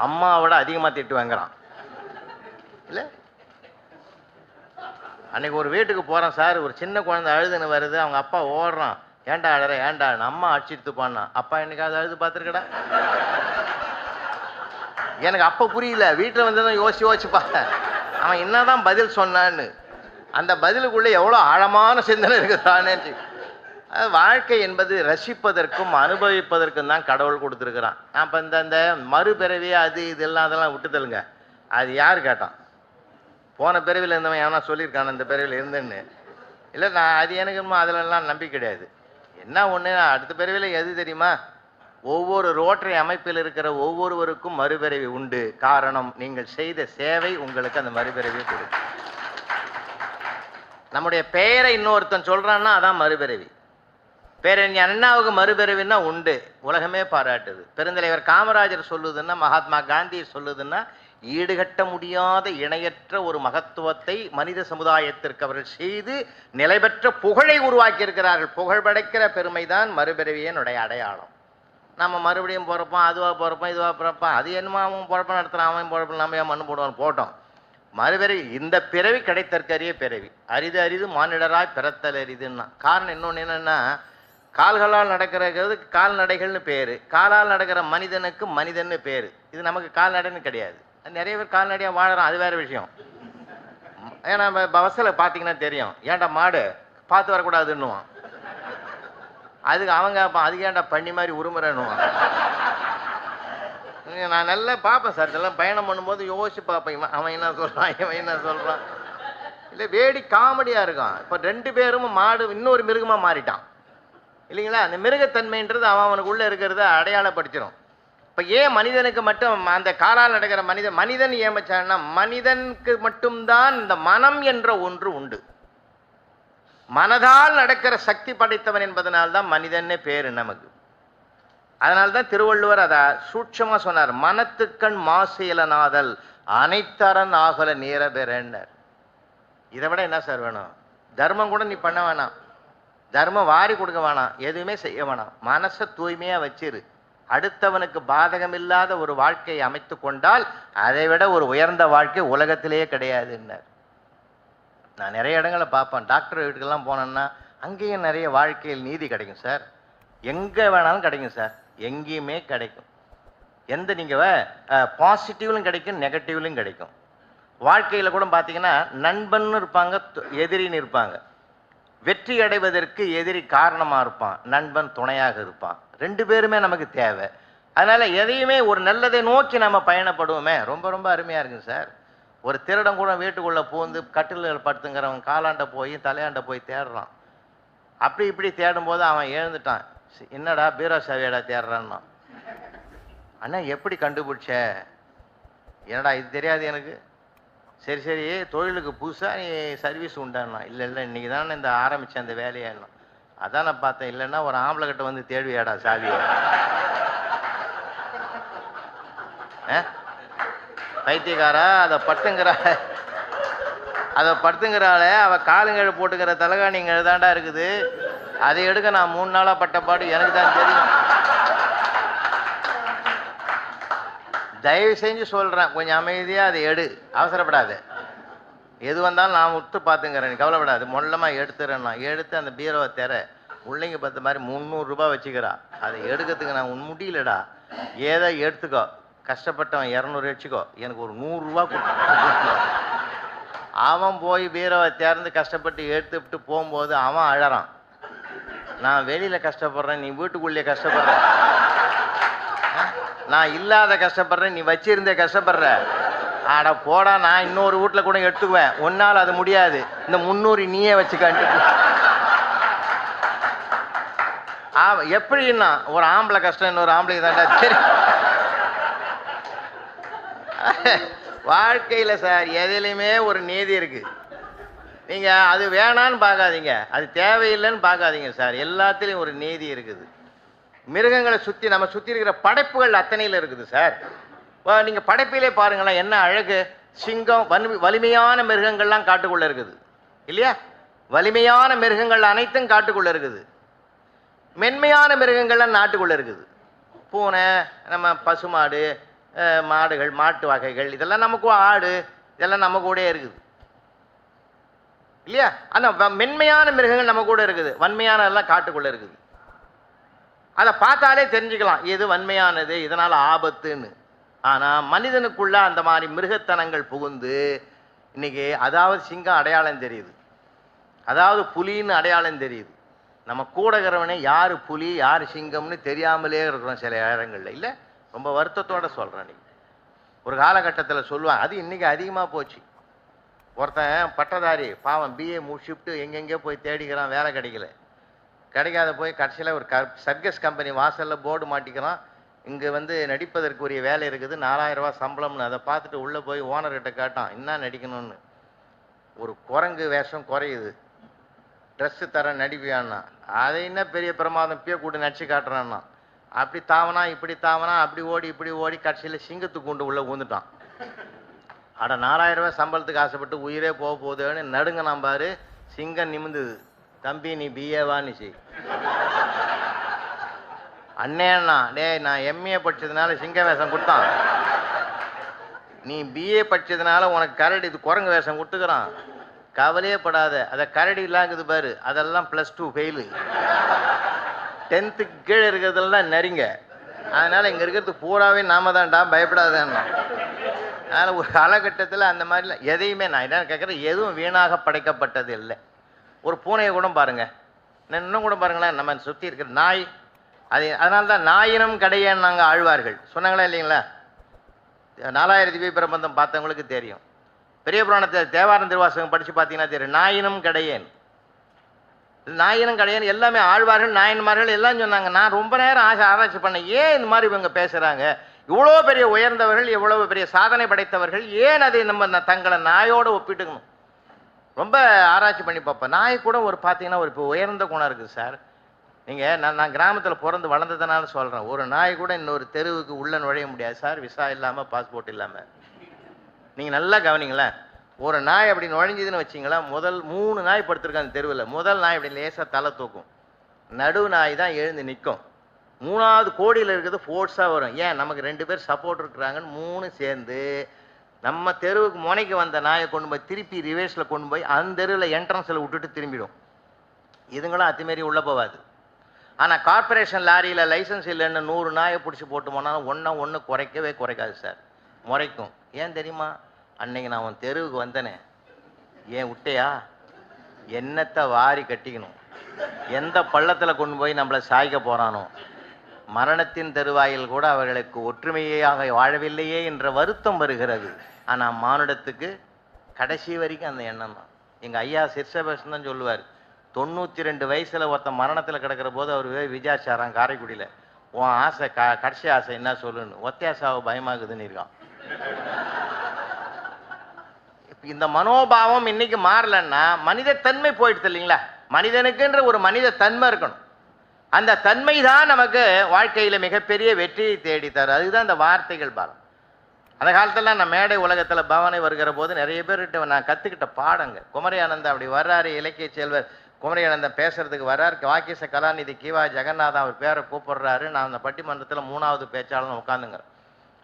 அம்மாவோட அதிகமாக திட்டு வாங்குறான். இல்லை, அன்னைக்கு ஒரு வீட்டுக்கு போகிறேன் சார், ஒரு சின்ன குழந்தை அழுதுன்னு வருது, அவங்க அப்பா ஓடுறான், ஏன்டா அழுற ஏன்டா, அம்மா அடிச்சுட்டு போனா. அப்பா என்னைக்காவது அழுது பார்த்துருக்கடா? எனக்கு அப்போ புரியல, வீட்டில் வந்து தான் யோசிச்சு பார்த்தேன் அவன் என்னதான் பதில் சொன்னான்னு. அந்த பதிலுக்குள்ளே எவ்வளோ ஆழமான சிந்தனை இருக்குதானே. அது வாழ்க்கை என்பது ரசிப்பதற்கும் அனுபவிப்பதற்கும் தான் கடவுள் கொடுத்துருக்குறான். அப்போ இந்த மறுபிறவி அது இதெல்லாம் அதெல்லாம் விட்டுதலுங்க. அது யார் கேட்டான்? போன பிறவியில் இருந்தவன் ஏன்னா சொல்லியிருக்கான் இந்த பிறவியில் இருந்தேன்னு. இல்லை, நான் அது எனக்கு அதிலெல்லாம் நம்பிக்கை கிடையாது. என்ன ஒன்று, அடுத்த பிறவியில் எது தெரியுமா? ஒவ்வொரு ரோட்டரி அமைப்பில் இருக்கிற ஒவ்வொருவருக்கும் மறுபிறவி உண்டு. காரணம், நீங்கள் செய்த சேவை உங்களுக்கு அந்த மறுபிறவி கொடுக்கும். நம்முடைய பெயரை இன்னொருத்தன் சொல்றான்னா அதான் மறுபிறவி. பேரறிஞர் அண்ணாவுக்கு மறுபிறவின்னா உண்டு, உலகமே பாராட்டுது. பெருந்தலைவர் காமராஜர் சொல்லுதுன்னா, மகாத்மா காந்தி சொல்லுதுன்னா, ஈடுகட்ட முடியாத இணையற்ற ஒரு மகத்துவத்தை மனித சமுதாயத்திற்கு அவர்கள் செய்து நிலை பெற்ற புகழை உருவாக்கி இருக்கிறார்கள். புகழ் படைக்கிற பெருமைதான் மறுபிறவியினுடைய அடையாளம். நம்ம மறுபடியும் பிறப்போம், அதுவாக பிறப்போம், இதுவாக பிறப்போம், அது என்னமோ அவன் பிறப்ப நடத்துகிறான், அவன் பிறப்பு நம்ம ஏன் மண்ணு போடுவான் போட்டோம். மறுபிறவி, இந்த பிறவி கிடைத்தற்கரிய பிறவி. அரிது அரிது மானிடராய் பிறத்தல் அரிதுன்னா. காரணம் இன்னொன்று என்னென்னா, கால்களால் நடக்கிறது கால்நடைகள்னு பேர், காலால் நடக்கிற மனிதனுக்கு மனிதன்னு பேர். இது நமக்கு கால்நடைன்னு கிடையாது. நிறைய பேர் கால்நடையாக வாழறான், அது வேறு விஷயம். ஏன்னா பஸ்ஸில் பார்த்தீங்கன்னா தெரியும், ஏன்டா மாடு பார்த்து வரக்கூடாதுன்னுவான். அதுக்கு அவங்க அதுக்கு ஏன்டா பண்ணி மாதிரி உருமுறைன்னுவான். நான் நல்லா பார்ப்பேன் சார், இதெல்லாம் பயணம் பண்ணும்போது யோசிச்சு பார்ப்பேன், அவன் என்ன சொல்கிறான், இவன் என்ன சொல்கிறான். இல்லை, வேடி காமெடியாக இருக்கும். இப்போ 2 பேரும் மாடு இன்னொரு மிருகமாக மாறிட்டான் இல்லைங்களா? அந்த மிருகத்தன்மைன்றது அவனுக்குள்ளே இருக்கிறத அடையாளப்படுத்திடும். இப்போ ஏன் மனிதனுக்கு மட்டும் அந்த காலால் நடக்கிற மனிதன் ஏமாச்சான்னா, மனிதனுக்கு மட்டும்தான் இந்த மனம் என்ற ஒன்று உண்டு. மனதால் நடக்கிற சக்தி படைத்தவன் என்பதனால்தான் மனிதன்னே பேரு நமக்கு. அதனால்தான் திருவள்ளுவர் அதை சூட்சமா சொன்னார், மனத்துக்கண் மாசேலனாதல் அனைத்தரன் ஆகல நீர பெறன்னர். இதை விட என்ன சார் வேணும்? தர்மம் கூட நீ பண்ண வேணாம், தர்மம் வாரி கொடுக்க வேணாம், எதுவுமே செய்ய வேணாம். மனசை தூய்மையா வச்சிரு. அடுத்தவனுக்கு பாதகம் இல்லாத ஒரு வாழ்க்கையை அமைத்து கொண்டால் அதை விட ஒரு உயர்ந்த வாழ்க்கை உலகத்திலேயே கிடையாதுன்னார். நான் நிறைய இடங்களை பார்ப்பேன், டாக்டர் வீட்டுக்கெல்லாம் போனேன்னா அங்கேயும் நிறைய வாழ்க்கையில் நீதி கிடைக்கும் சார். எங்கே வேணாலும் கிடைக்கும் சார், எங்கேயுமே கிடைக்கும். எந்த நீங்கள் பாசிட்டிவ்லையும் கிடைக்கும், நெகட்டிவ்லையும் கிடைக்கும். வாழ்க்கையில் கூட பார்த்தீங்கன்னா நண்பன்னு இருப்பாங்க, எதிரின்னு இருப்பாங்க. வெற்றி அடைவதற்கு எதிரி காரணமாக இருப்பான், நண்பன் துணையாக இருப்பான். ரெண்டு பேருமே நமக்கு தேவை. அதனால் எதையுமே ஒரு நல்லதை நோக்கி நம்ம பயணப்படுவோமே. ரொம்ப ரொம்ப அருமையாக இருக்குங்க சார். ஒரு திருடம் கூட வீட்டுக்குள்ளே பூந்து கட்டில்கள் படுத்துங்கிறவன் காலாண்ட போய் தலையாண்ட போய் தேடுறான். அப்படி இப்படி தேடும்போது அவன் எழுந்துட்டான். என்னடா பீரோ சாவியடா தேடுறான்னா. அண்ணா எப்படி கண்டுபிடிச்ச? என்னடா இது தெரியாது எனக்கு. சரி சரி, தொழிலுக்கு புதுசாக நீ சர்வீஸ் உண்டாண்ணா. இல்லை இல்லை, இன்றைக்கி தானே இந்த ஆரம்பித்தேன் அந்த வேலையாண்ணா. அதான் நான் பார்த்தேன். இல்லைன்னா ஒரு ஆம்பளை கிட்ட வந்து தேடுவியாடா சாவியை? பைத்தியக்காரா, அதை படுத்துங்கிறாளே அவள் காலுங்கழு போட்டுக்கிற தலகாணிங்கள் தாண்டா இருக்குது. அதை எடுக்க நான் 3 நாளாக பட்டப்பாடு எனக்கு தான் தெரியும். தயவு செஞ்சு சொல்கிறேன், கொஞ்சம் அமைதியாக அதை எடு, அவசரப்படாது. எது வந்தாலும் நான் விட்டு பார்த்துங்கிறேன், நீ கவலைப்படாது. மொல்லமாக எடுத்துறேன்னா எடுத்து அந்த பீரோவை தர பிள்ளைங்க பார்த்த மாதிரி 300 ரூபாய் வச்சுக்கிறா. அதை எடுக்கிறதுக்கு நான் முடியலடா. ஏதோ எடுத்துக்கோ, கஷ்டப்பட்டவன் 200 வச்சுக்கோ, எனக்கு ஒரு 100 ரூபா கொடுத்து. அவன் போய் பீரோவை திறந்து கஷ்டப்பட்டு எடுத்துவிட்டு போகும்போது அவன் அழறான். நான் வெளியில் கஷ்டப்படுறேன், நீ வீட்டுக்குள்ளேயே கஷ்டப்படுற. நான் இல்லாத கஷ்டப்படுறேன், நீ வச்சிருந்தே கஷ்டப்படுற. ஆட போடா, நான் இன்னொரு வீட்டில் கூட எடுத்துக்குவேன், ஒன்னால் அது முடியாது, இந்த 300 நீயே வச்சுக்கான்ட்டு. எப்படின்னா ஒரு ஆம்பளை கஷ்டம் இன்னொரு ஆம்பளை தாண்டா சரி. வாழ்க்கையில் சார் எதுலையுமே ஒரு நீதி இருக்கு. நீங்கள் அது வேணான்னு பார்க்காதீங்க, அது தேவையில்லைன்னு பார்க்காதீங்க சார். எல்லாத்துலேயும் ஒரு நீதி இருக்குது. மிருகங்களை சுற்றி நம்ம சுற்றி இருக்கிற படைப்புகள் அத்தனையில் இருக்குது சார். நீங்கள் படைப்பிலே பாருங்களேன், என்ன அழகு. சிங்கம், வலிமையான மிருகங்கள்லாம் காட்டுக்குள்ளே இருக்குது இல்லையா? வலிமையான மிருகங்கள் அனைத்தும் காட்டுக்குள்ளே இருக்குது. மென்மையான மிருகங்கள்லாம் நாட்டுக்குள்ளே இருக்குது. பூனை, நம்ம பசுமாடு, மாடுகள், மாட்டு வகைகள், இதெல்லாம் நமக்கு, ஆடு, இதெல்லாம் நம்ம கூட இருக்குது இல்லையா? ஆனால் மென்மையான மிருகங்கள் நம்ம கூட இருக்குது, வன்மையான எல்லாம் காட்டுக்குள்ளே இருக்குது. அதை பார்த்தாலே தெரிஞ்சுக்கலாம் எது வன்மையானது, இதனால் ஆபத்துன்னு. ஆனால் மனிதனுக்குள்ள அந்த மாதிரி மிருகத்தனங்கள் புகுந்து இன்னைக்கு அதாவது சிங்கம் அடையாளம் தெரியுது, அதாவது புலின்னு அடையாளம் தெரியுது. நம்ம கூட இருக்கிறவனே யார் புலி யார் சிங்கம்னு தெரியாமலே இருக்கிறோம் சில இடங்கள்ல. இல்லை, ரொம்ப வருத்தத்தோடு சொல்கிறேன். நீங்கள் ஒரு காலகட்டத்தில் சொல்லுவாங்க, அது இன்றைக்கி அதிகமாக போச்சு. ஒருத்தன் பட்டதாரி பாவம் பிஏ முடிச்சுட்டு எங்கெங்கேயோ போய் தேடிக்கிறான், வேலை கிடைக்காத போய் கடைசியில் ஒரு சர்க்கஸ் கம்பெனி வாசலில் போர்டு மாட்டிக்கிறான், இங்கே வந்து நடிப்பதற்குரிய வேலை இருக்குது, 4000 ரூபா சம்பளம்னு. அதை பார்த்துட்டு உள்ளே போய் ஓனர்கிட்ட கேட்டான், என்ன நடிக்கணும்னு. ஒரு குரங்கு வேஷம் குறையுது, ட்ரெஸ்ஸு தர நடிப்பியான்னா. அதை என்ன பெரிய பிரமாதம், பிய கூட்டு நடிச்சு காட்டுறான்னா. அப்படி தாவனா இப்படி தாவனா, அப்படி ஓடி இப்படி ஓடி கடைசியில் சிங்கத்துக்கு கொண்டு உள்ளே ஊந்துட்டான். அட 4000 ரூபாய் சம்பளத்துக்கு ஆசைப்பட்டு உயிரே போக போகுதுன்னு நடுங்க நம்பாரு. சிங்கம் நிமிந்துது, தம்பி நீ பிஏவான்னு. அண்ணேண்ணா, டேய் நான் எம்ஏ படிச்சதுனால சிங்க வேஷம் கொடுத்தான், நீ பிஏ படிச்சதுனால உனக்கு கரடி இது குரங்கு வேஷம் கொடுத்துக்கிறான், கவலையே படாத. அதை கரடி இல்லாங்குது பாரு, அதெல்லாம் +2 ஃபெயிலு, 10th கீழே இருக்கிறதெல்லாம் நரிங்க. அதனால் இங்கே இருக்கிறது பூராவே நாம தான்டா, பயப்படாதேன்னா. அதனால் ஒரு காலகட்டத்தில் அந்த மாதிரிலாம் எதையுமே நான் என்ன கேட்குறேன், எதுவும் வீணாக படைக்கப்பட்டது இல்லை. ஒரு பூனையை கூட பாருங்கள், இன்னும் கூட பாருங்களேன், நம்ம சுற்றி இருக்கிற நாய், அதனால தான் நாயினம் கடையன்னு நாங்கள் ஆழ்வார்கள் சொன்னாங்களா இல்லைங்களா? 4000 திவ்ய பிரபந்தம் பார்த்தவங்களுக்கு தெரியும். பெரிய புராணத்தை தேவாரம் திருவாசகம் படித்து பார்த்தீங்கன்னா தெரியும், நாயினம் கடையேன், நாயினம் கடையேன் எல்லாமே ஆழ்வார்கள் நாயன்மார்கள் எல்லாம் சொன்னாங்க. நான் ரொம்ப நேரம் ஆராய்ச்சி பண்ணேன், ஏன் இந்த மாதிரி இவங்க பேசுகிறாங்க, இவ்வளோ பெரிய உயர்ந்தவர்கள், எவ்வளோ பெரிய சாதனை படைத்தவர்கள், ஏன் அதை நம்ம தங்களை நாயோடு ஒப்பிட்டுக்கணும்? ரொம்ப ஆராய்ச்சி பண்ணி பார்ப்பேன். நாய் கூட ஒரு பார்த்தீங்கன்னா ஒரு இப்போ உயர்ந்த குணம் இருக்குது சார். நீங்கள் நான் கிராமத்தில் பிறந்து வளர்ந்ததுனால சொல்கிறேன், ஒரு நாய் கூட இன்னொரு தெருவுக்கு உள்ளே நுழைய முடியாது சார், விசா இல்லாமல் பாஸ்போர்ட் இல்லாமல். நீங்கள் நல்லா கவனிங்களேன், ஒரு நாய் அப்படி நுழைஞ்சதுன்னு வச்சிங்களேன், முதல் 3 நாய் படுத்துருக்காங்க அந்த தெருவில். முதல் நாய் அப்படி லேசாக தலை தூக்கும், நடு நாய் தான் எழுந்து நிற்கும், 3வது கோடியில் இருக்கிறது ஃபோர்ஸாக வரும். ஏன், நமக்கு 2 பேர் சப்போர்ட் இருக்கிறாங்கன்னு 3 சேர்ந்து நம்ம தெருவுக்கு முனைக்கு வந்த நாயை கொண்டு போய் திருப்பி ரிவேர்ஸில் கொண்டு போய் அந்த தெருவில் என்ட்ரன்ஸில் விட்டுட்டு திரும்பிடும். இதுங்களும் அத்துமாரி உள்ளே போகாது. ஆனால் கார்பரேஷன் லாரியில் லைசன்ஸ் இல்லைன்னு 100 நாயை பிடிச்சி போட்டு போனாலும் ஒன்று குறைக்கவே குறைக்காது சார், முறைக்கும். ஏன் தெரியுமா, அன்னைக்கு நான் உன் தெருவுக்கு வந்தனே, ஏன் விட்டையா, எண்ணத்தை வாரி கட்டிக்கணும். எந்த பள்ளத்தில் கொண்டு போய் நம்மளை சாய்க்க போகிறானோ, மரணத்தின் தருவாயில் கூட அவர்களுக்கு ஒற்றுமையாக வாழவில்லையே என்ற வருத்தம் வருகிறது. ஆனால் மானுடத்துக்கு கடைசி வரைக்கும் அந்த எண்ணம் தான். எங்கள் ஐயா சிற்சபேசன் தான் சொல்லுவார், 92 வயசில் ஒருத்தன் மரணத்தில் கிடக்கிற போது அவர் விஜயாச்சாரம் காரைக்குடியில், உன் ஆசை கடைசி ஆசை என்ன சொல்லுன்னு, ஒத்தையாசாவை பயமாகுதுன்னு இருக்கான். இந்த மனோபாவம் இன்னைக்கு மாறலன்னா மனித தன்மை போயிடுது இல்லைங்களா? மனிதனுக்குன்ற ஒரு மனித தன்மை இருக்கணும். அந்த தன்மை தான் நமக்கு வாழ்க்கையில் மிகப்பெரிய வெற்றியை தேடித்தார். அதுதான் இந்த வார்த்தைகள் பாலம். அந்த காலத்தில் நான் மேடை உலகத்தில் பவனை வருகிற போது நிறைய பேர்கிட்ட நான் கற்றுக்கிட்ட பாடங்க. குமரியானந்தம் அப்படி வர்றாரு, இலக்கிய செல்வர் குமரியானந்தம் பேசுறதுக்கு வர்றார். வாக்கிச கலாநிதி கிவா ஜெகநாதன் அவர் பேரை கூப்பிடுறாரு. நான் அந்த பட்டிமன்றத்தில் 3வது பேச்சாளர் உட்காந்துங்கிறேன்.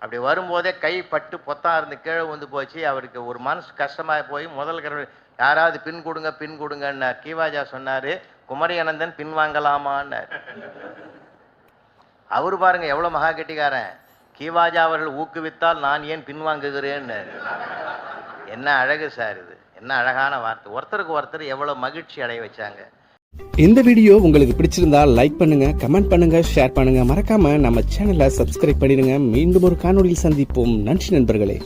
அப்படி வரும்போதே கை பட்டு பொத்தா இருந்து கீழே வந்து போச்சு. அவருக்கு ஒரு மனசு கஷ்டமாக போய் முதல் யாராவது பின் கொடுங்கன்னார். கீவாஜா சொன்னார், குமரியானந்தன் பின் வாங்கலாமான்னார். அவரு பாருங்க எவ்வளோ மகா கெட்டிக்காரன். கீவாஜா அவர்கள் ஊக்குவித்தால் நான் ஏன் பின்வாங்குகிறேன்னு. என்ன அழகு சார் இது, என்ன அழகான வார்த்தை. ஒருத்தருக்கு ஒருத்தர் எவ்வளோ மகிழ்ச்சி அடைய வச்சாங்க. இந்த வீடியோ உங்களுக்கு பிடிச்சிருந்தா லைக் பண்ணுங்க, கமெண்ட் பண்ணுங்க, ஷேர் பண்ணுங்க. மறக்காம நம்ம சேனலை சப்ஸ்கிரைப் பண்ணிடுங்க. மீண்டும் ஒரு காணொளியில் சந்திப்போம். நன்றி நண்பர்களே.